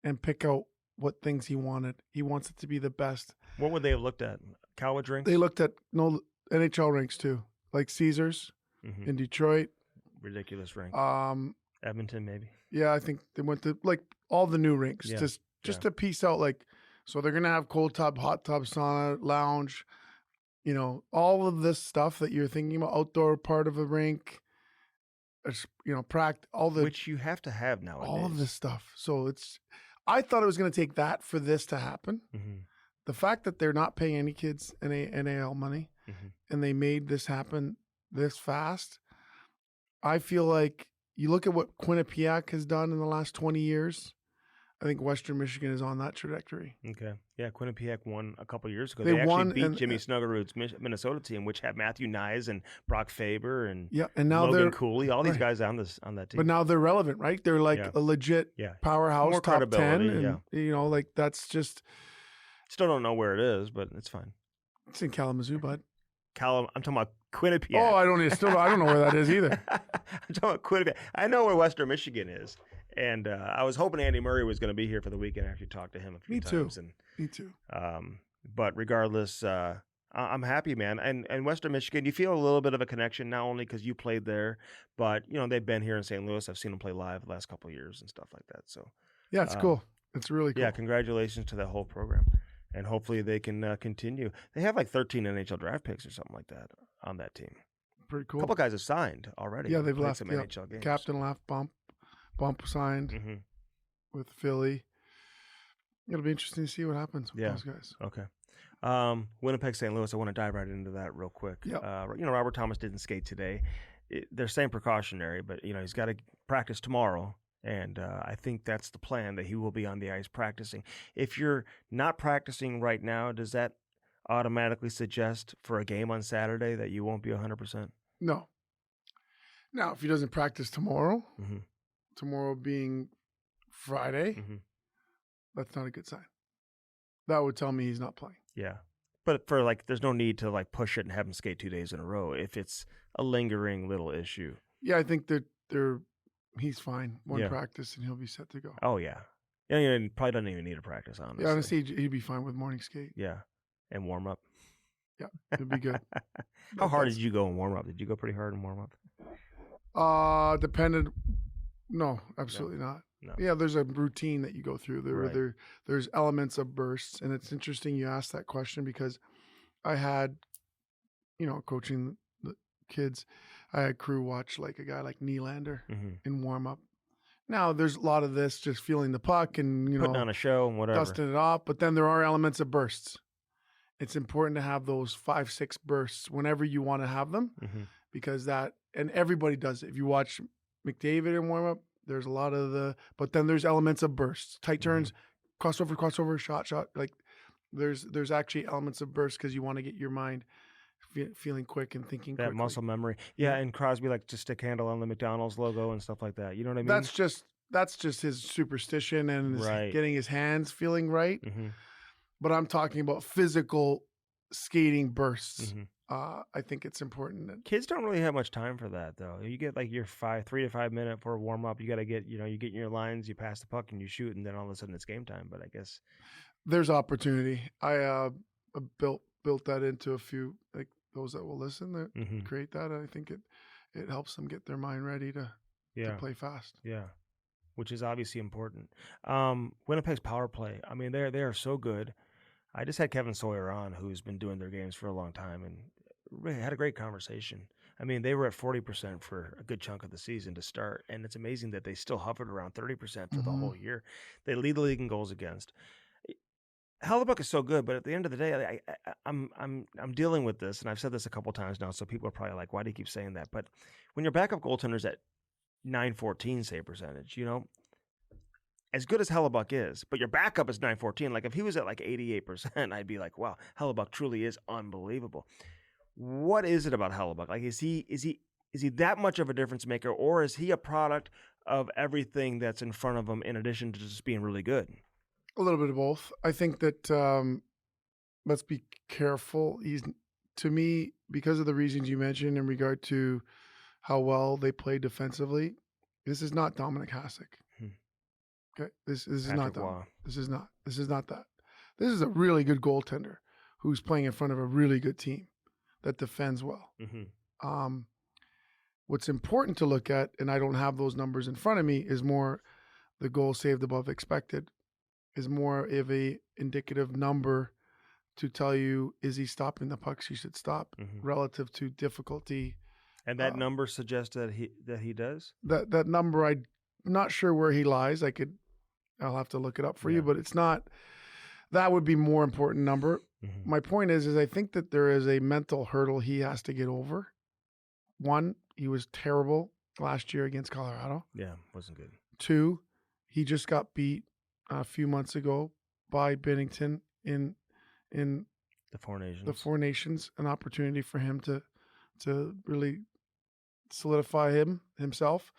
and pick out what things he wanted. He wants it to be the best. What would they have looked at? College rinks? They looked at NHL rinks too, like Caesars in Detroit. Ridiculous rink. Edmonton, maybe. Yeah, I think they went to like all the new rinks, just to piece out like. So they're gonna have cold tub, hot tub, sauna, lounge, all of this stuff that you're thinking about, outdoor part of a rink. Practice all the which you have to have nowadays. All of this stuff. So I thought it was going to take that for this to happen. The fact that they're not paying any kids any NAL money and they made this happen this fast, I feel like you look at what Quinnipiac has done in the last 20 years. I think Western Michigan is on that trajectory. Okay. Yeah, Quinnipiac won a couple of years ago. They actually beat Jimmy Snuggerud's Minnesota team, which had Matthew Nyes and Brock Faber and now Logan Cooley, all these guys on that team. But now they're relevant, right? They're like a legit powerhouse, more top 10. And, like that's just... Still don't know where it is, but it's fine. It's in Kalamazoo, bud. I'm talking about Quinnipiac. Oh, I don't know where that is either. I'm talking about Quinnipiac. I know where Western Michigan is. And I was hoping Andy Murray was going to be here for the weekend after you talked to him a few times. Me too. But regardless, I'm happy, man. And Western Michigan, you feel a little bit of a connection, not only because you played there, but they've been here in St. Louis. I've seen them play live the last couple of years and stuff like that. So yeah, it's cool. It's really cool. Yeah, congratulations to that whole program. And hopefully they can continue. They have like 13 NHL draft picks or something like that on that team. Pretty cool. A couple guys have signed already. Yeah, they've left some NHL games. Captain left, Bump signed with Philly. It'll be interesting to see what happens with those guys. Okay. Winnipeg, St. Louis, I want to dive right into that real quick. Yeah. Robert Thomas didn't skate today. They're saying precautionary, but, he's got to practice tomorrow. And I think that's the plan, that he will be on the ice practicing. If you're not practicing right now, does that automatically suggest for a game on Saturday that you won't be 100%? No. Now, if he doesn't practice tomorrow, tomorrow being Friday, that's not a good sign. That would tell me he's not playing. Yeah. But there's no need to push it and have him skate 2 days in a row if it's a lingering little issue. Yeah, I think that he's fine. One practice and he'll be set to go. Oh, yeah. Yeah, he probably doesn't even need a practice, honestly. Yeah, honestly, he'd be fine with morning skate. Yeah. And warm up. Yeah, it'd be good. How hard did you go in warm up? Did you go pretty hard in warm up? Depended. No, absolutely not. No. Yeah, there's a routine that you go through. There's elements of bursts, and it's interesting you asked that question because I had, coaching the kids, I had crew watch like a guy like Nylander in warm up. Now there's a lot of this just feeling the puck and putting on a show and whatever, dusting it off. But then there are elements of bursts. It's important to have those 5-6 bursts whenever you want to have them, because and everybody does it. If you watch McDavid in warm up, there's a lot of but then there's elements of bursts, tight turns, crossover, shot. Like there's actually elements of bursts because you want to get your mind feeling quick and thinking quickly. Muscle memory. Yeah, and Crosby to stick handle on the McDonald's logo and stuff like that. You know what I mean? That's just his superstition and getting his hands feeling right. But I'm talking about physical skating bursts. I think it's important that kids don't really have much time for that, though. You get your 3 to 5 minute for a warm up. You got to get, you get in your lines, you pass the puck and you shoot, and then all of a sudden it's game time. But I guess there's opportunity. I built that into a few, those that will listen that create that. I think it helps them get their mind ready to play fast. Yeah, which is obviously important. Winnipeg's power play, I mean, they are so good. I just had Kevin Sawyer on, who's been doing their games for a long time, and really had a great conversation. I mean, they were at 40% for a good chunk of the season to start, and it's amazing that they still hovered around 30% for the whole year. They lead the league in goals against. Hellebuck is so good, but at the end of the day, I'm dealing with this, and I've said this a couple times now, so people are probably like, why do you keep saying that? But when your backup goaltender's at .914 save percentage, as good as Hellebuck is, but your backup is .914. Like if he was at like 88%, I'd be like, wow, Hellebuck truly is unbelievable. What is it about Hellebuck? Like, is he that much of a difference maker, or is he a product of everything that's in front of him in addition to just being really good? A little bit of both. I think that let's be careful. He's, to me, because of the reasons you mentioned in regard to how well they play defensively, this is not Dominic Hasek. Okay, this is not that. This is not that. This is a really good goaltender who's playing in front of a really good team that defends well. What's important to look at, and I don't have those numbers in front of me, is more the goal saved above expected, is more of a indicative number to tell you, is he stopping the pucks he should stop relative to difficulty. And that number suggests that he does? That number, I'm not sure where he lies. I'll have to look it up for you, but it's not. That would be more important number. My point is I think that there is a mental hurdle he has to get over. One, he was terrible last year against Colorado. Yeah, wasn't good. Two, he just got beat a few months ago by Binnington in the Four Nations. The Four Nations, an opportunity for him to really solidify himself.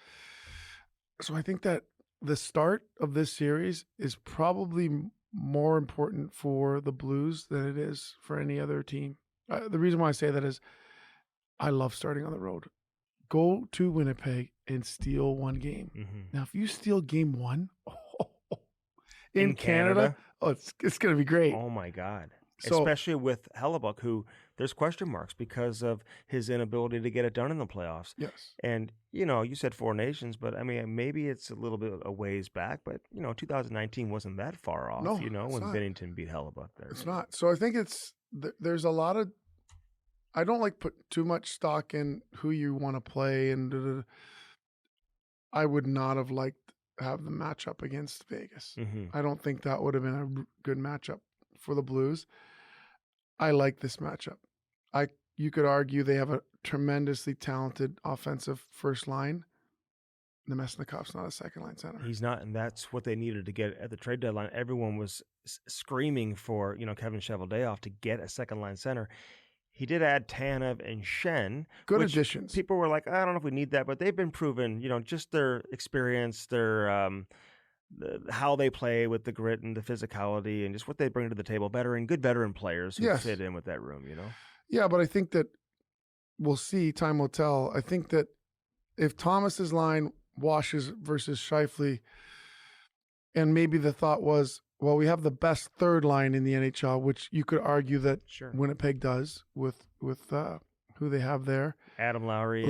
So I think that the start of this series is probably more important for the Blues than it is for any other team. The reason why I say that is I love starting on the road. Go to Winnipeg and steal one game. Now, if you steal game one in Canada, it's going to be great. Oh, my God. So, especially with Hellebuck, who there's question marks because of his inability to get it done in the playoffs. Yes. And, you said Four Nations, but I mean, maybe it's a little bit a ways back, but, 2019 wasn't that far off, when Binnington beat Hellebuck there. It's not. So I think there's a lot of, I don't like put too much stock in who you want to play. And I would not have liked to have the matchup against Vegas. I don't think that would have been a good matchup for the Blues. I like this matchup. You could argue they have a tremendously talented offensive first line. Nemesnikov's not a second line center. He's not, and that's what they needed to get at the trade deadline. Everyone was screaming for Kevin Cheveldayoff to get a second line center. He did add Tanev and Shen. Good additions. People were like, I don't know if we need that, but they've been proven, just their experience, their how they play with the grit and the physicality and just what they bring to the table. Good veteran players who fit in with that room, Yeah, but I think that we'll see. Time will tell. I think that if Thomas's line washes versus Scheifele, and maybe the thought was, well, we have the best third line in the NHL, which you could argue that Winnipeg does with who they have there. Adam Lowry.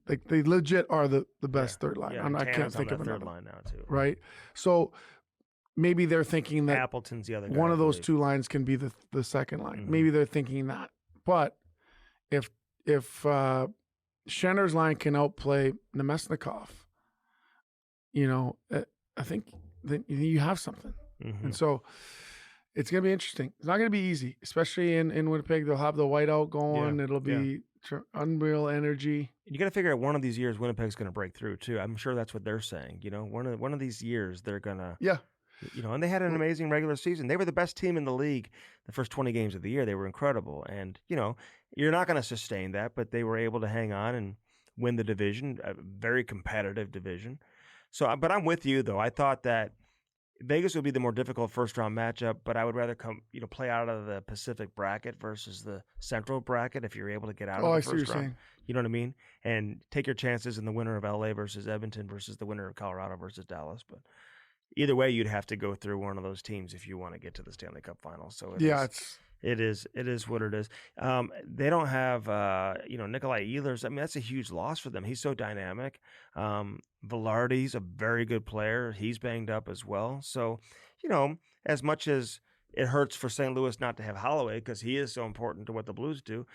Like they legit are the best third line. Yeah, I can't think of another third line now too. Right. So maybe they're thinking that Appleton's the other guy. One of those two lines can be the second line. Maybe they're thinking that. But if Schenner's line can outplay Nemesnikov, I think then you have something. And so it's going to be interesting. It's not going to be easy, especially in Winnipeg. They'll have the whiteout going. It'll be unreal energy. You got to figure out one of these years Winnipeg's going to break through too. I'm sure that's what they're saying. One of these years they're going to. Yeah. And they had an amazing regular season. They were the best team in the league the first 20 games of the year. They were incredible. And, you're not going to sustain that, but they were able to hang on and win the division, a very competitive division. So, but I'm with you though. I thought that Vegas would be the more difficult first-round matchup, but I would rather play out of the Pacific bracket versus the Central bracket if you're able to get out of the first round. Saying. You know what I mean? And take your chances in the winner of LA versus Edmonton versus the winner of Colorado versus Dallas. But either way, you'd have to go through one of those teams if you want to get to the Stanley Cup Finals. So It is what it is. They don't have, Nikolai Ehlers. I mean, that's a huge loss for them. He's so dynamic. Velarde's a very good player. He's banged up as well. So, as much as it hurts for St. Louis not to have Holloway because he is so important to what the Blues do,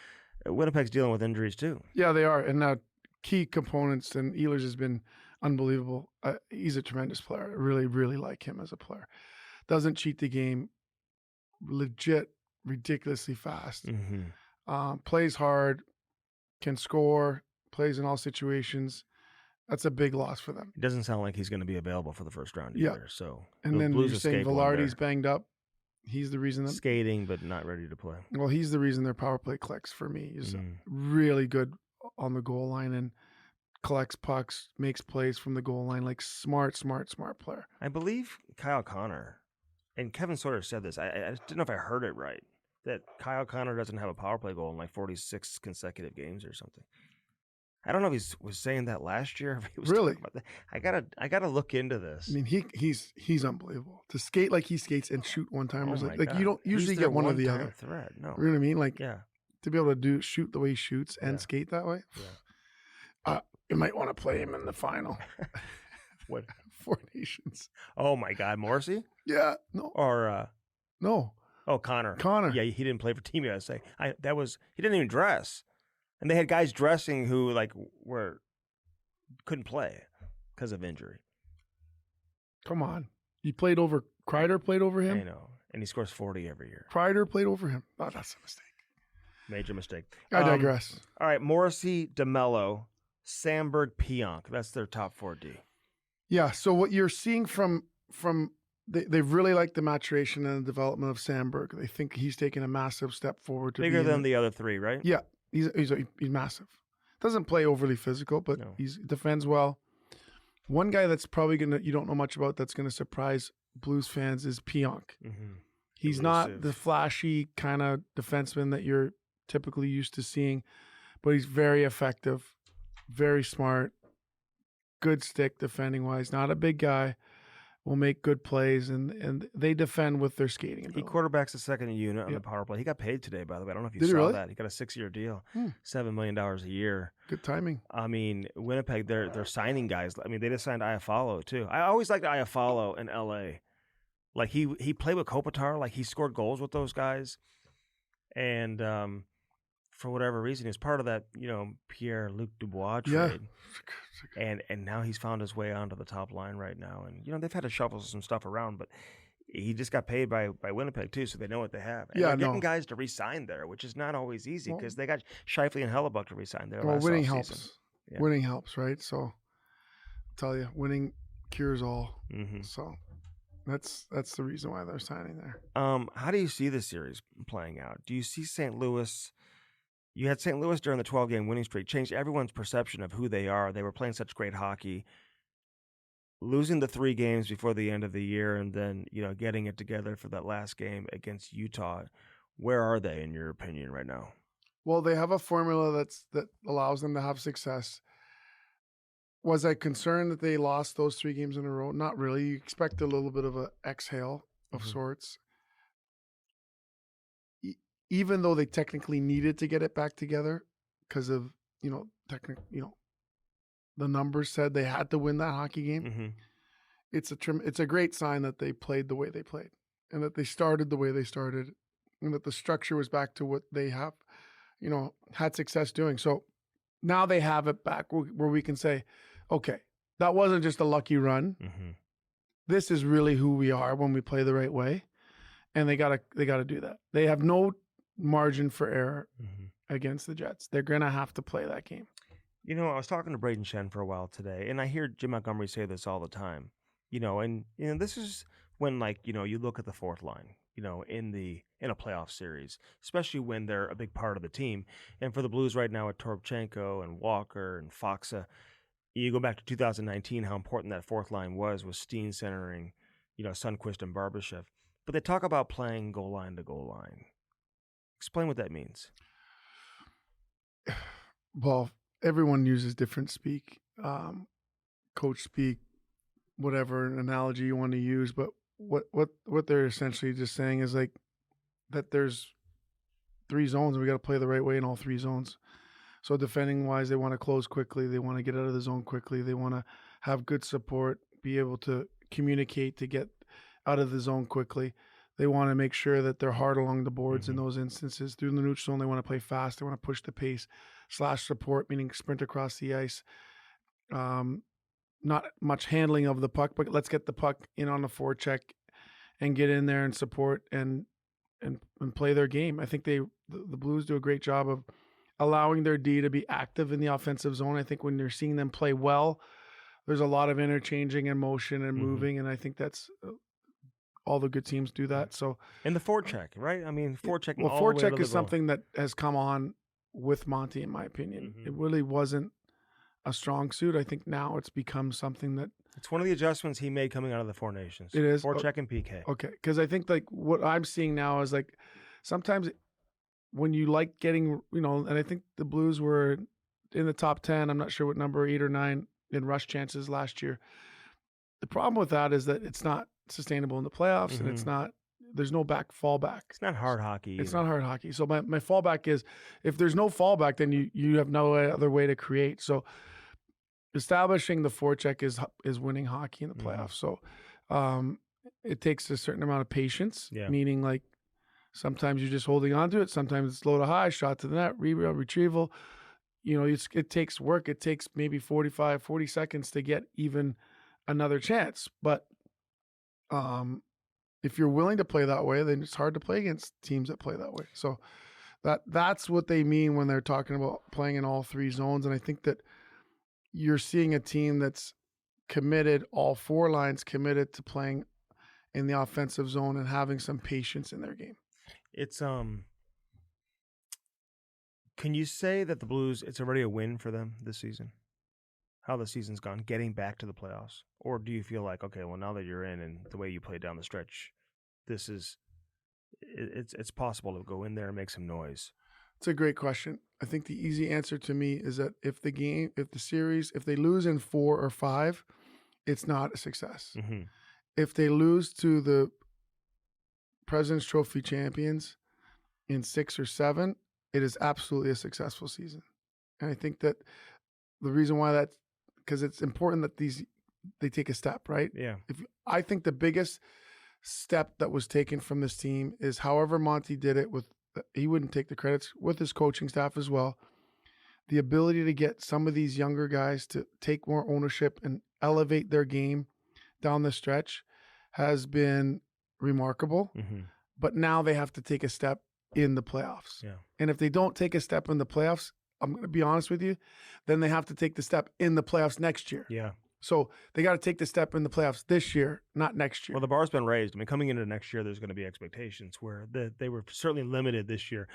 Winnipeg's dealing with injuries too. Yeah, they are. And key components, and Ehlers has been unbelievable. He's a tremendous player. I really, really like him as a player. Doesn't cheat the game. Legit, ridiculously fast. Plays hard, can score, plays in all situations. That's a big loss for them. It doesn't sound like he's going to be available for the first round either. So, and then you're saying Velarde's banged up. He's the reason skating, but not ready to play. Well, he's the reason their power play clicks for me. He's really good on the goal line and collects pucks, makes plays from the goal line. Like smart player. I believe Kyle Connor and Kevin Sawyer said this. I didn't know if I heard it right. That Kyle Connor doesn't have a power play goal in like 46 consecutive games or something. I don't know if he was saying that last year. If he was really? About that. I gotta look into this. I mean, he's unbelievable to skate like he skates and shoot one timers. Like you don't usually get one or the other. Threat. No, you know what I mean? Like to be able to shoot the way he shoots and skate that way. Yeah. You might want to play him in the final. What? Four Nations. Oh my God, Morrissey? Yeah. No. Or no. Oh, Connor. Yeah, he didn't play for Team USA. He didn't even dress. And they had guys dressing who couldn't play because of injury. Come on. Kreider played over him? I know. And he scores 40 every year. Kreider played over him. Oh, that's a mistake. Major mistake. I digress. All right, Morrissey, DeMello, Sandberg, Pionk. That's their top 4D. Yeah, so what you're seeing from they really like the maturation and the development of Sandberg. They think he's taken a massive step forward. Bigger than the other three, right? Yeah. He's massive. Doesn't play overly physical, but he defends well. One guy that's probably you don't know much about, that's gonna surprise Blues fans is Pionk. He's not the flashy kind of defenseman that you're typically used to seeing, but he's very effective, very smart, good stick defending wise. Not a big guy. Will make good plays, and they defend with their skating ability. He quarterbacks the second unit on the power play. He got paid today, by the way. I don't know if you Did saw he really? that. He got a 6-year deal, $7 million a year. Good timing. I mean, Winnipeg, they're signing guys. I mean, they just signed Iafallo, too. I always liked Iafallo in L.A. Like, he played with Kopitar. Like, he scored goals with those guys. And for whatever reason, he's part of that, Pierre-Luc Dubois trade. And now he's found his way onto the top line right now. And, they've had to shuffle some stuff around, but he just got paid by Winnipeg, too, so they know what they have. And they're getting guys to re-sign there, which is not always easy because they got Scheifele and Hellebuck to re-sign there last winning offseason. helps. Yeah. Winning helps, right? So, I'll tell you, winning cures all. So, that's the reason why they're signing there. How do you see this series playing out? Do you see St. Louis... You had St. Louis during the 12-game winning streak, changed everyone's perception of who they are. They were playing such great hockey, losing the 3 games before the end of the year, and then getting it together for that last game against Utah. Where are they, in your opinion, right now? Well, they have a formula that allows them to have success. Was I concerned that they lost those 3 games in a row? Not really. You expect a little bit of an exhale of sorts. Even though they technically needed to get it back together because of, the numbers said they had to win that hockey game. It's a great sign that they played the way they played and that they started the way they started and that the structure was back to what they have, had success doing. So now they have it back where we can say, okay, that wasn't just a lucky run. This is really who we are when we play the right way. And they gotta do that. They have no margin for error against the Jets. They're going to have to play that game. I was talking to Braden Shen for a while today, and I hear Jim Montgomery say this all the time. This is when, you look at the fourth line, in a playoff series, especially when they're a big part of the team. And for the Blues right now, with Toropchenko and Walker and Foxa, you go back to 2019, how important that fourth line was with Steen centering, Sundqvist and Barbashev. But they talk about playing goal line to goal line. Explain what that means. Well, everyone uses different speak, coach speak, whatever analogy you want to use. But what they're essentially just saying is that there's 3 zones, and we got to play the right way in all 3 zones. So defending wise, they want to close quickly. They want to get out of the zone quickly. They want to have good support, be able to communicate to get out of the zone quickly. They want to make sure that they're hard along the boards in those instances. Through the neutral zone, they want to play fast. They want to push the pace. Slash support, meaning sprint across the ice. Not much handling of the puck, but let's get the puck in on the forecheck and get in there and support and play their game. I think the Blues do a great job of allowing their D to be active in the offensive zone. I think when you're seeing them play well, there's a lot of interchanging and motion and moving, and I think that's all the good teams do that. So and the forecheck, right? I mean, forecheck. Well, forecheck is something that has come on with Monty, in my opinion. It really wasn't a strong suit. I think now it's become something that it's one of the adjustments he made coming out of the Four Nations. It is forecheck and PK. Okay, because I think like what I'm seeing now is like sometimes when you like getting, and I think the Blues were in the top 10. I'm not sure what number, 8 or 9 in rush chances last year. The problem with that is that it's not sustainable in the playoffs, and there's no fallback. It's not hard hockey. It's not hard hockey. So my fallback is if there's no fallback, then you have no other way to create. So establishing the forecheck is winning hockey in the playoffs. So it takes a certain amount of patience, meaning like sometimes you're just holding on to it. Sometimes it's low to high, shot to the net, rebound, retrieval. It takes work. It takes maybe 40 seconds to get even another chance. But if you're willing to play that way, then it's hard to play against teams that play that way. So that's what they mean when they're talking about playing in all 3 zones. And I think that you're seeing a team that's committed, all 4 lines committed to playing in the offensive zone and having some patience in their game. It's can you say that the Blues, it's already a win for them this season? How the season's gone, getting back to the playoffs? Or do you feel like, okay, well, now that you're in and the way you played down the stretch, it's possible to go in there and make some noise? It's a great question. I think the easy answer to me is that if the series, if they lose in 4 or 5, it's not a success. If they lose to the President's Trophy champions in 6 or 7, it is absolutely a successful season. And I think that the reason why because it's important that they take a step, right? Yeah. I think the biggest step that was taken from this team is however Monty did it he wouldn't take the credits, with his coaching staff as well. The ability to get some of these younger guys to take more ownership and elevate their game down the stretch has been remarkable. But now they have to take a step in the playoffs. Yeah. And if they don't take a step in the playoffs, I'm going to be honest with you, then they have to take the step in the playoffs next year. Yeah. So they got to take the step in the playoffs this year, not next year. Well, the bar's been raised. I mean, coming into next year, there's going to be expectations where they were certainly limited this year.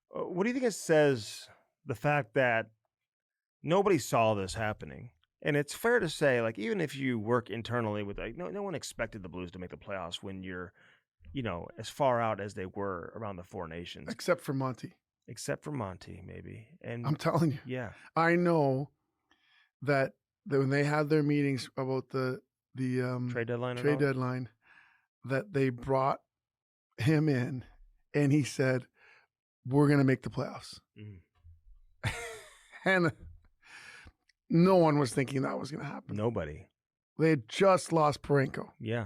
What do you think it says, the fact that nobody saw this happening? And it's fair to say, like, even if you work internally with, like, no one expected the Blues to make the playoffs when you're, as far out as they were around the Four Nations. Except for Monty. Except for Monty, maybe. And I'm telling you. Yeah. I know that when they had their meetings about the trade deadline, that they brought him in and he said, we're going to make the playoffs. And no one was thinking that was going to happen. Nobody. They had just lost Parenko. Yeah.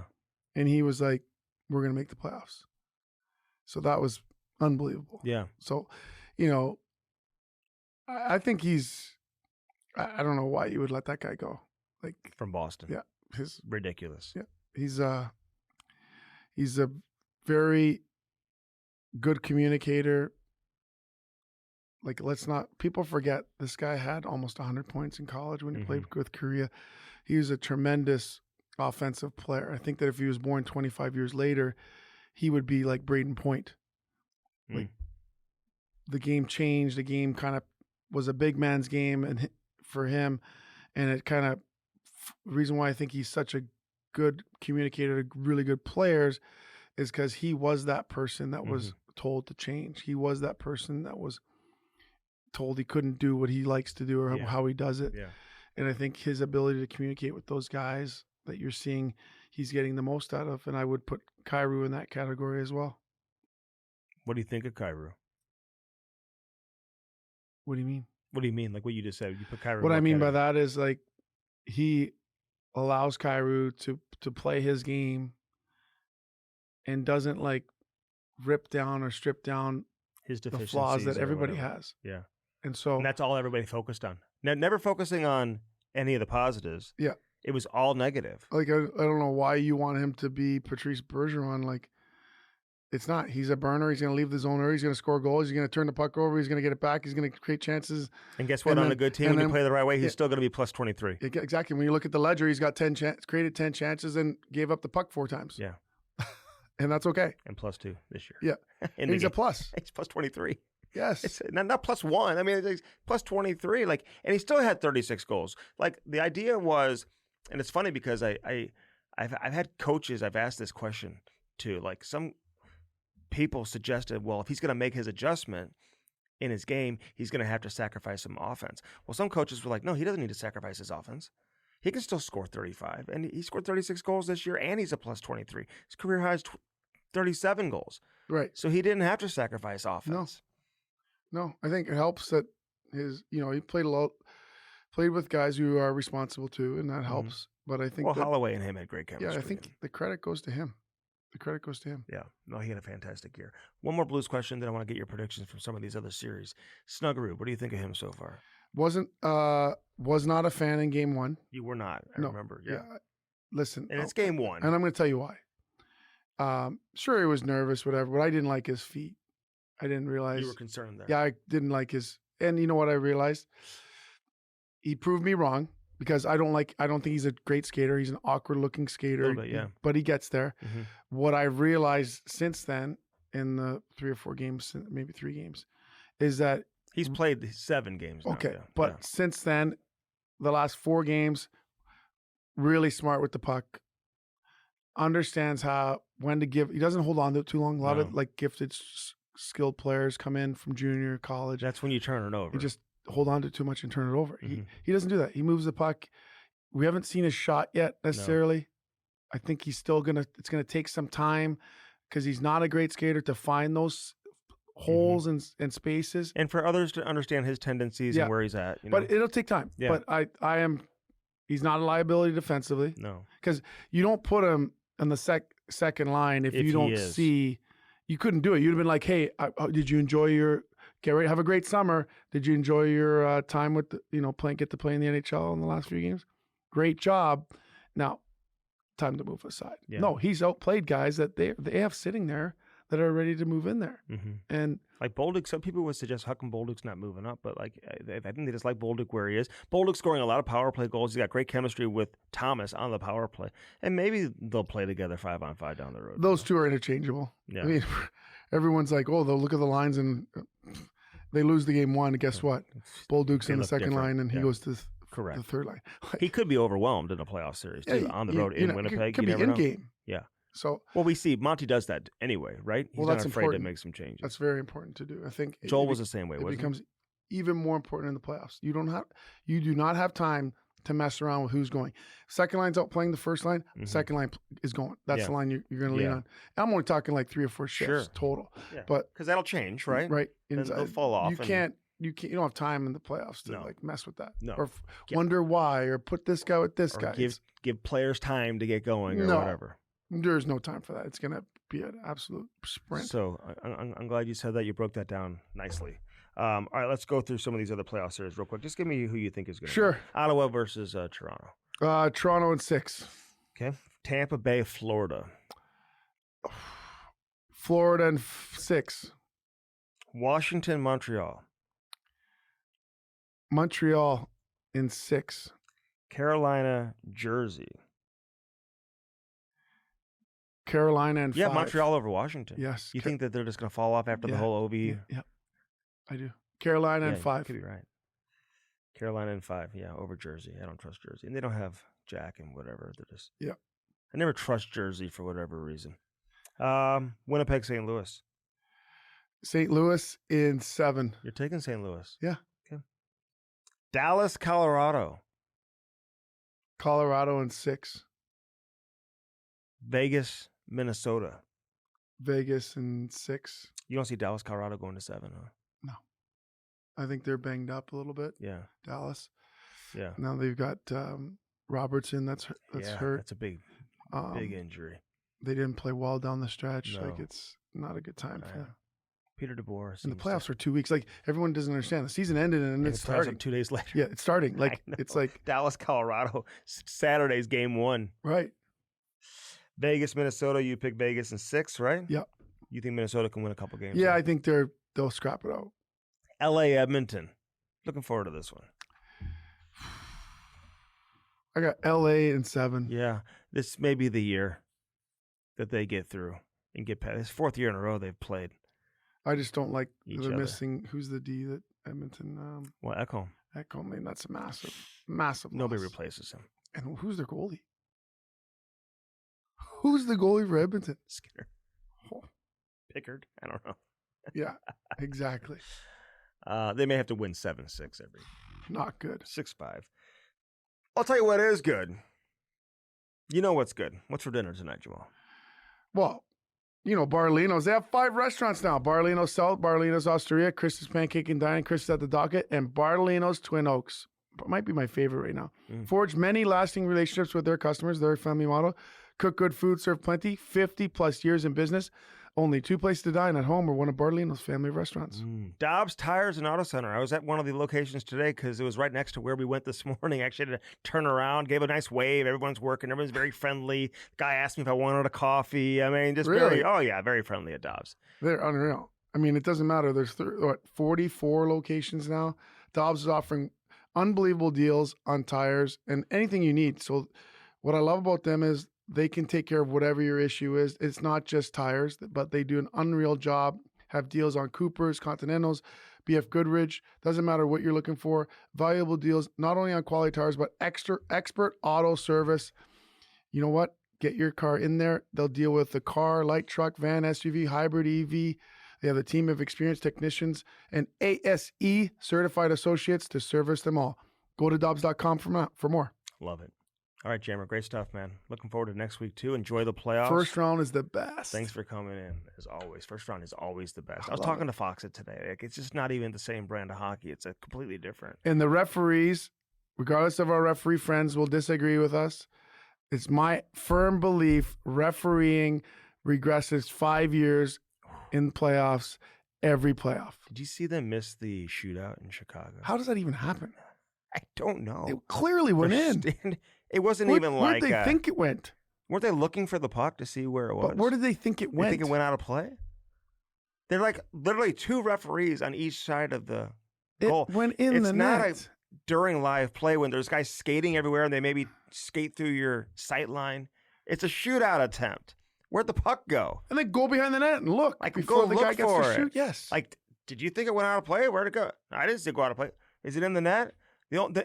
And he was like, we're going to make the playoffs. So that was unbelievable. Yeah. So, I think I don't know why you would let that guy go. Like, from Boston. Yeah. Ridiculous. Yeah. He's a very good communicator. Like, people forget this guy had almost 100 points in college when he played with Korea. He was a tremendous offensive player. I think that if he was born 25 years later, he would be like Braden Point. Like, the game changed. The game kind of was a big man's game for him. And it kind of, the reason why I think he's such a good communicator, really good players, is because he was that person that was told to change. He was that person that was told he couldn't do what he likes to do or how he does it. Yeah. And I think his ability to communicate with those guys that you're seeing, he's getting the most out of. And I would put Kyrou in that category as well. What do you think of Kyrou? What do you mean? What do you mean? Like what you just said? You put Kyrou. What I mean by that is like he allows Kyrou to play his game and doesn't like rip down or strip down his the flaws that everybody has. Yeah. And so that's all everybody focused on. Never focusing on any of the positives. Yeah. It was all negative. Like, I don't know why you want him to be Patrice Bergeron. Like, it's not. He's a burner. He's going to leave the zone early. He's going to score goals. He's going to turn the puck over. He's going to get it back. He's going to create chances. And guess what? On a good team, when you play the right way, he's still going to be plus 23. Exactly. When you look at the ledger, he's got created 10 chances and gave up the puck 4 times. Yeah. And that's okay. And plus 2 this year. Yeah. And he's a plus. He's plus 23. Yes. It's not plus 1. I mean, it's plus 23. Like, and he still had 36 goals. Like, the idea was, and it's funny because I've had coaches I've asked this question to. Like, some people suggested, well, if he's going to make his adjustment in his game, he's going to have to sacrifice some offense. Well, some coaches were like, no, he doesn't need to sacrifice his offense. He can still score 35. And he scored 36 goals this year, and he's a plus 23. His career high is 37 goals. Right. So he didn't have to sacrifice offense. No, I think it helps that he played with guys who are responsible too, and that helps. But I think Holloway and him had great chemistry. Yeah, I think the credit goes to him. Yeah, no, he had a fantastic year. One more Blues question, then I want to get your predictions from some of these other series. Snuggerud, what do you think of him so far? Was not a fan in game 1. You were not. I remember. Yeah. Listen, and it's game 1, and I'm going to tell you why. Sure, he was nervous, whatever, but I didn't like his feet. I didn't realize you were concerned there. Yeah, I didn't like his. And you know what I realized? He proved me wrong because I don't think he's a great skater. He's an awkward looking skater. A little bit, yeah. But he gets there. Mm-hmm. What I've realized since then, in the 3 or 4 games, maybe 3 games, is that he's played 7 games now. Okay, yeah. but since then, the last 4 games, really smart with the puck. Understands when to give. He doesn't hold on to it too long. A lot of like gifted, skilled players come in from junior college. That's when you turn it over. You just hold on to it too much and turn it over. Mm-hmm. He doesn't do that. He moves the puck. We haven't seen his shot yet necessarily. No. I think he's still it's gonna take some time because he's not a great skater to find those holes and spaces. And for others to understand his tendencies and where he's at. But it'll take time. Yeah. But he's not a liability defensively. No. Because you don't put him on the second line if you don't see. You couldn't do it. You'd have been like, hey, did you enjoy have a great summer? Did you enjoy your time with get to play in the NHL in the last few games? Great job. Now, time to move aside. Yeah. No, he's outplayed guys that they have sitting there that are ready to move in there. Mm-hmm. And like Bolduc, some people would suggest how come Bolduc's not moving up, but like I think they just like Bolduc where he is. Bolduc's scoring a lot of power play goals. He's got great chemistry with Thomas on the power play, and maybe they'll play together 5-on-5 down the road. Those two are interchangeable. Yeah, I mean, everyone's like, oh, they'll look at the lines and they lose the game 1. And guess what? Bolduc's in the second line, and he goes to the third line. He could be overwhelmed in a playoff series too, on the road in Winnipeg. Could be in game. Yeah. So we see Monty does that anyway, right? He's not afraid to make some changes. That's very important to do. I think Joel was the same way. It becomes even more important in the playoffs. You do not have time to mess around with who's going. Second line's out playing the first line. Mm-hmm. Second line is going. That's the line you're going to lean on. I'm only talking like 3 or 4 shifts total. Yeah. But because that'll change, right? Right. Then they'll fall off. You don't have time in the playoffs to like mess with that. No. Or wonder why, or put this guy with this guy. Give players time to get going or whatever. There's no time for that. It's going to be an absolute sprint. So I'm glad you said that. You broke that down nicely. All right, let's go through some of these other playoff series real quick. Just give me who you think is going to win. Ottawa versus Toronto. Toronto in 6. Okay. Tampa Bay, Florida. Florida in 6. Washington, Montreal. Montreal in 6. Carolina, Jersey. Carolina in 5. Yeah, Montreal over Washington. Yes. You think that they're just going to fall off after the whole OV? Yeah, I do. Carolina in 5. You could be right. Carolina in 5, over Jersey. I don't trust Jersey. And they don't have Jack and whatever. They're just... Yeah. I never trust Jersey for whatever reason. Winnipeg, St. Louis. St. Louis in 7. You're taking St. Louis? Yeah. Okay. Dallas, Colorado. Colorado in 6. Vegas, Minnesota. Vegas in 6. You don't see Dallas, Colorado going to 7, huh? No. I think they're banged up a little bit. Yeah. Dallas. Yeah. Now they've got Robertson. That's hurt. That's a big injury. They didn't play well down the stretch. No. Like, it's not a good time for them. Peter DeBoer. And the playoffs are 2 weeks. Like, everyone doesn't understand. The season ended and it's starting 2 days later. Yeah, it's starting. Like, it's like Dallas, Colorado. Saturday's game 1. Right. Vegas, Minnesota. You pick Vegas in 6, right? Yeah. You think Minnesota can win a couple games? Yeah, I think they'll scrap it out. LA, Edmonton. Looking forward to this one. I got LA in 7. Yeah. This may be the year that they get through and get past. It's 4th year in a row they've played. I just don't like They're missing. Who's the D that Edmonton? Ekholm. Ekholm. I mean, that's a massive. Nobody loss. replaces him. And who's their goalie? Who's the goalie for Edmonton? Skinner. Pickard. I don't know. Yeah, exactly. They may have to win 7-6 every. Not good. 6-5. I'll tell you what is good. You know what's good. What's for dinner tonight, Jamal? Well, Barlino's. They have 5 restaurants now. Barlino's South, Barlino's Osteria, Chris's Pancake and Dining, Chris's at the Docket, and Barlino's Twin Oaks. Might be my favorite right now. Forged many lasting relationships with their customers, their family model. Cook good food, serve plenty. 50+ years in business. Only 2 places to dine, at home or one of Barlino's family restaurants. Dobbs Tires and Auto Center. I was at one of the locations today because it was right next to where we went this morning. I actually had to turn around, gave a nice wave. Everyone's working. Everyone's very friendly. Guy asked me if I wanted a coffee. I mean, just really? Very friendly at Dobbs. They're unreal. I mean, it doesn't matter. There's 44 locations now. Dobbs is offering unbelievable deals on tires and anything you need. So what I love about them is they can take care of whatever your issue is. It's not just tires, but they do an unreal job. Have deals on Coopers, Continentals, BF Goodrich. Doesn't matter what you're looking for. Valuable deals, not only on quality tires, but expert auto service. You know what? Get your car in there. They'll deal with the car, light truck, van, SUV, hybrid, EV. They have a team of experienced technicians and ASE certified associates to service them all. Go to Dobbs.com for more. Love it. All right, Jammer, great stuff, man. Looking forward to next week, too. Enjoy the playoffs. First round is the best. Thanks for coming in, as always. First round is always the best. I was talking to Foxit today. Like, it's just not even the same brand of hockey. It's a completely different. And the referees, regardless of our referee friends, will disagree with us. It's my firm belief refereeing regresses 5 years in playoffs, every playoff. Did you see them miss the shootout in Chicago? How does that even happen? I don't know. It clearly went in. It wasn't even like... Where did they think it went? Weren't they looking for the puck to see where it was? But where did they think it went? You think it went out of play? They're like literally 2 referees on each side of the goal. It went in the net. It's not during live play when there's guys skating everywhere and they maybe skate through your sight line. It's a shootout attempt. Where'd the puck go? And they go behind the net and look. Like, before go the look guy gets for to it. shoot. Yes. Like, did you think it went out of play? Where'd it go? I didn't see it go out of play. Is it in the net?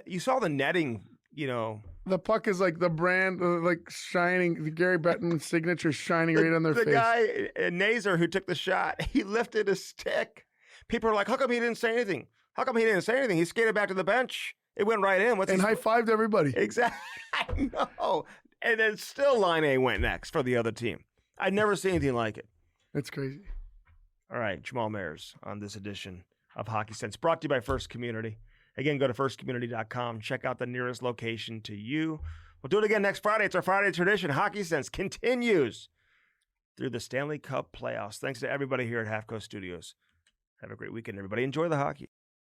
You saw the netting, The puck is like the brand, like shining, the Gary Bettman signature shining right on their face. The guy, Nazer, who took the shot, he lifted his stick. People are like, how come he didn't say anything? How come he didn't say anything? He skated back to the bench. It went right in. And high-fived everybody. Exactly. I know. And then still Line A went next for the other team. I'd never seen anything like it. It's crazy. All right, Jamal Mayers on this edition of Hockey Sense, brought to you by First Community. Again, go to firstcommunity.com. Check out the nearest location to you. We'll do it again next Friday. It's our Friday tradition. Hockey Sense continues through the Stanley Cup playoffs. Thanks to everybody here at Half Coast Studios. Have a great weekend, everybody. Enjoy the hockey.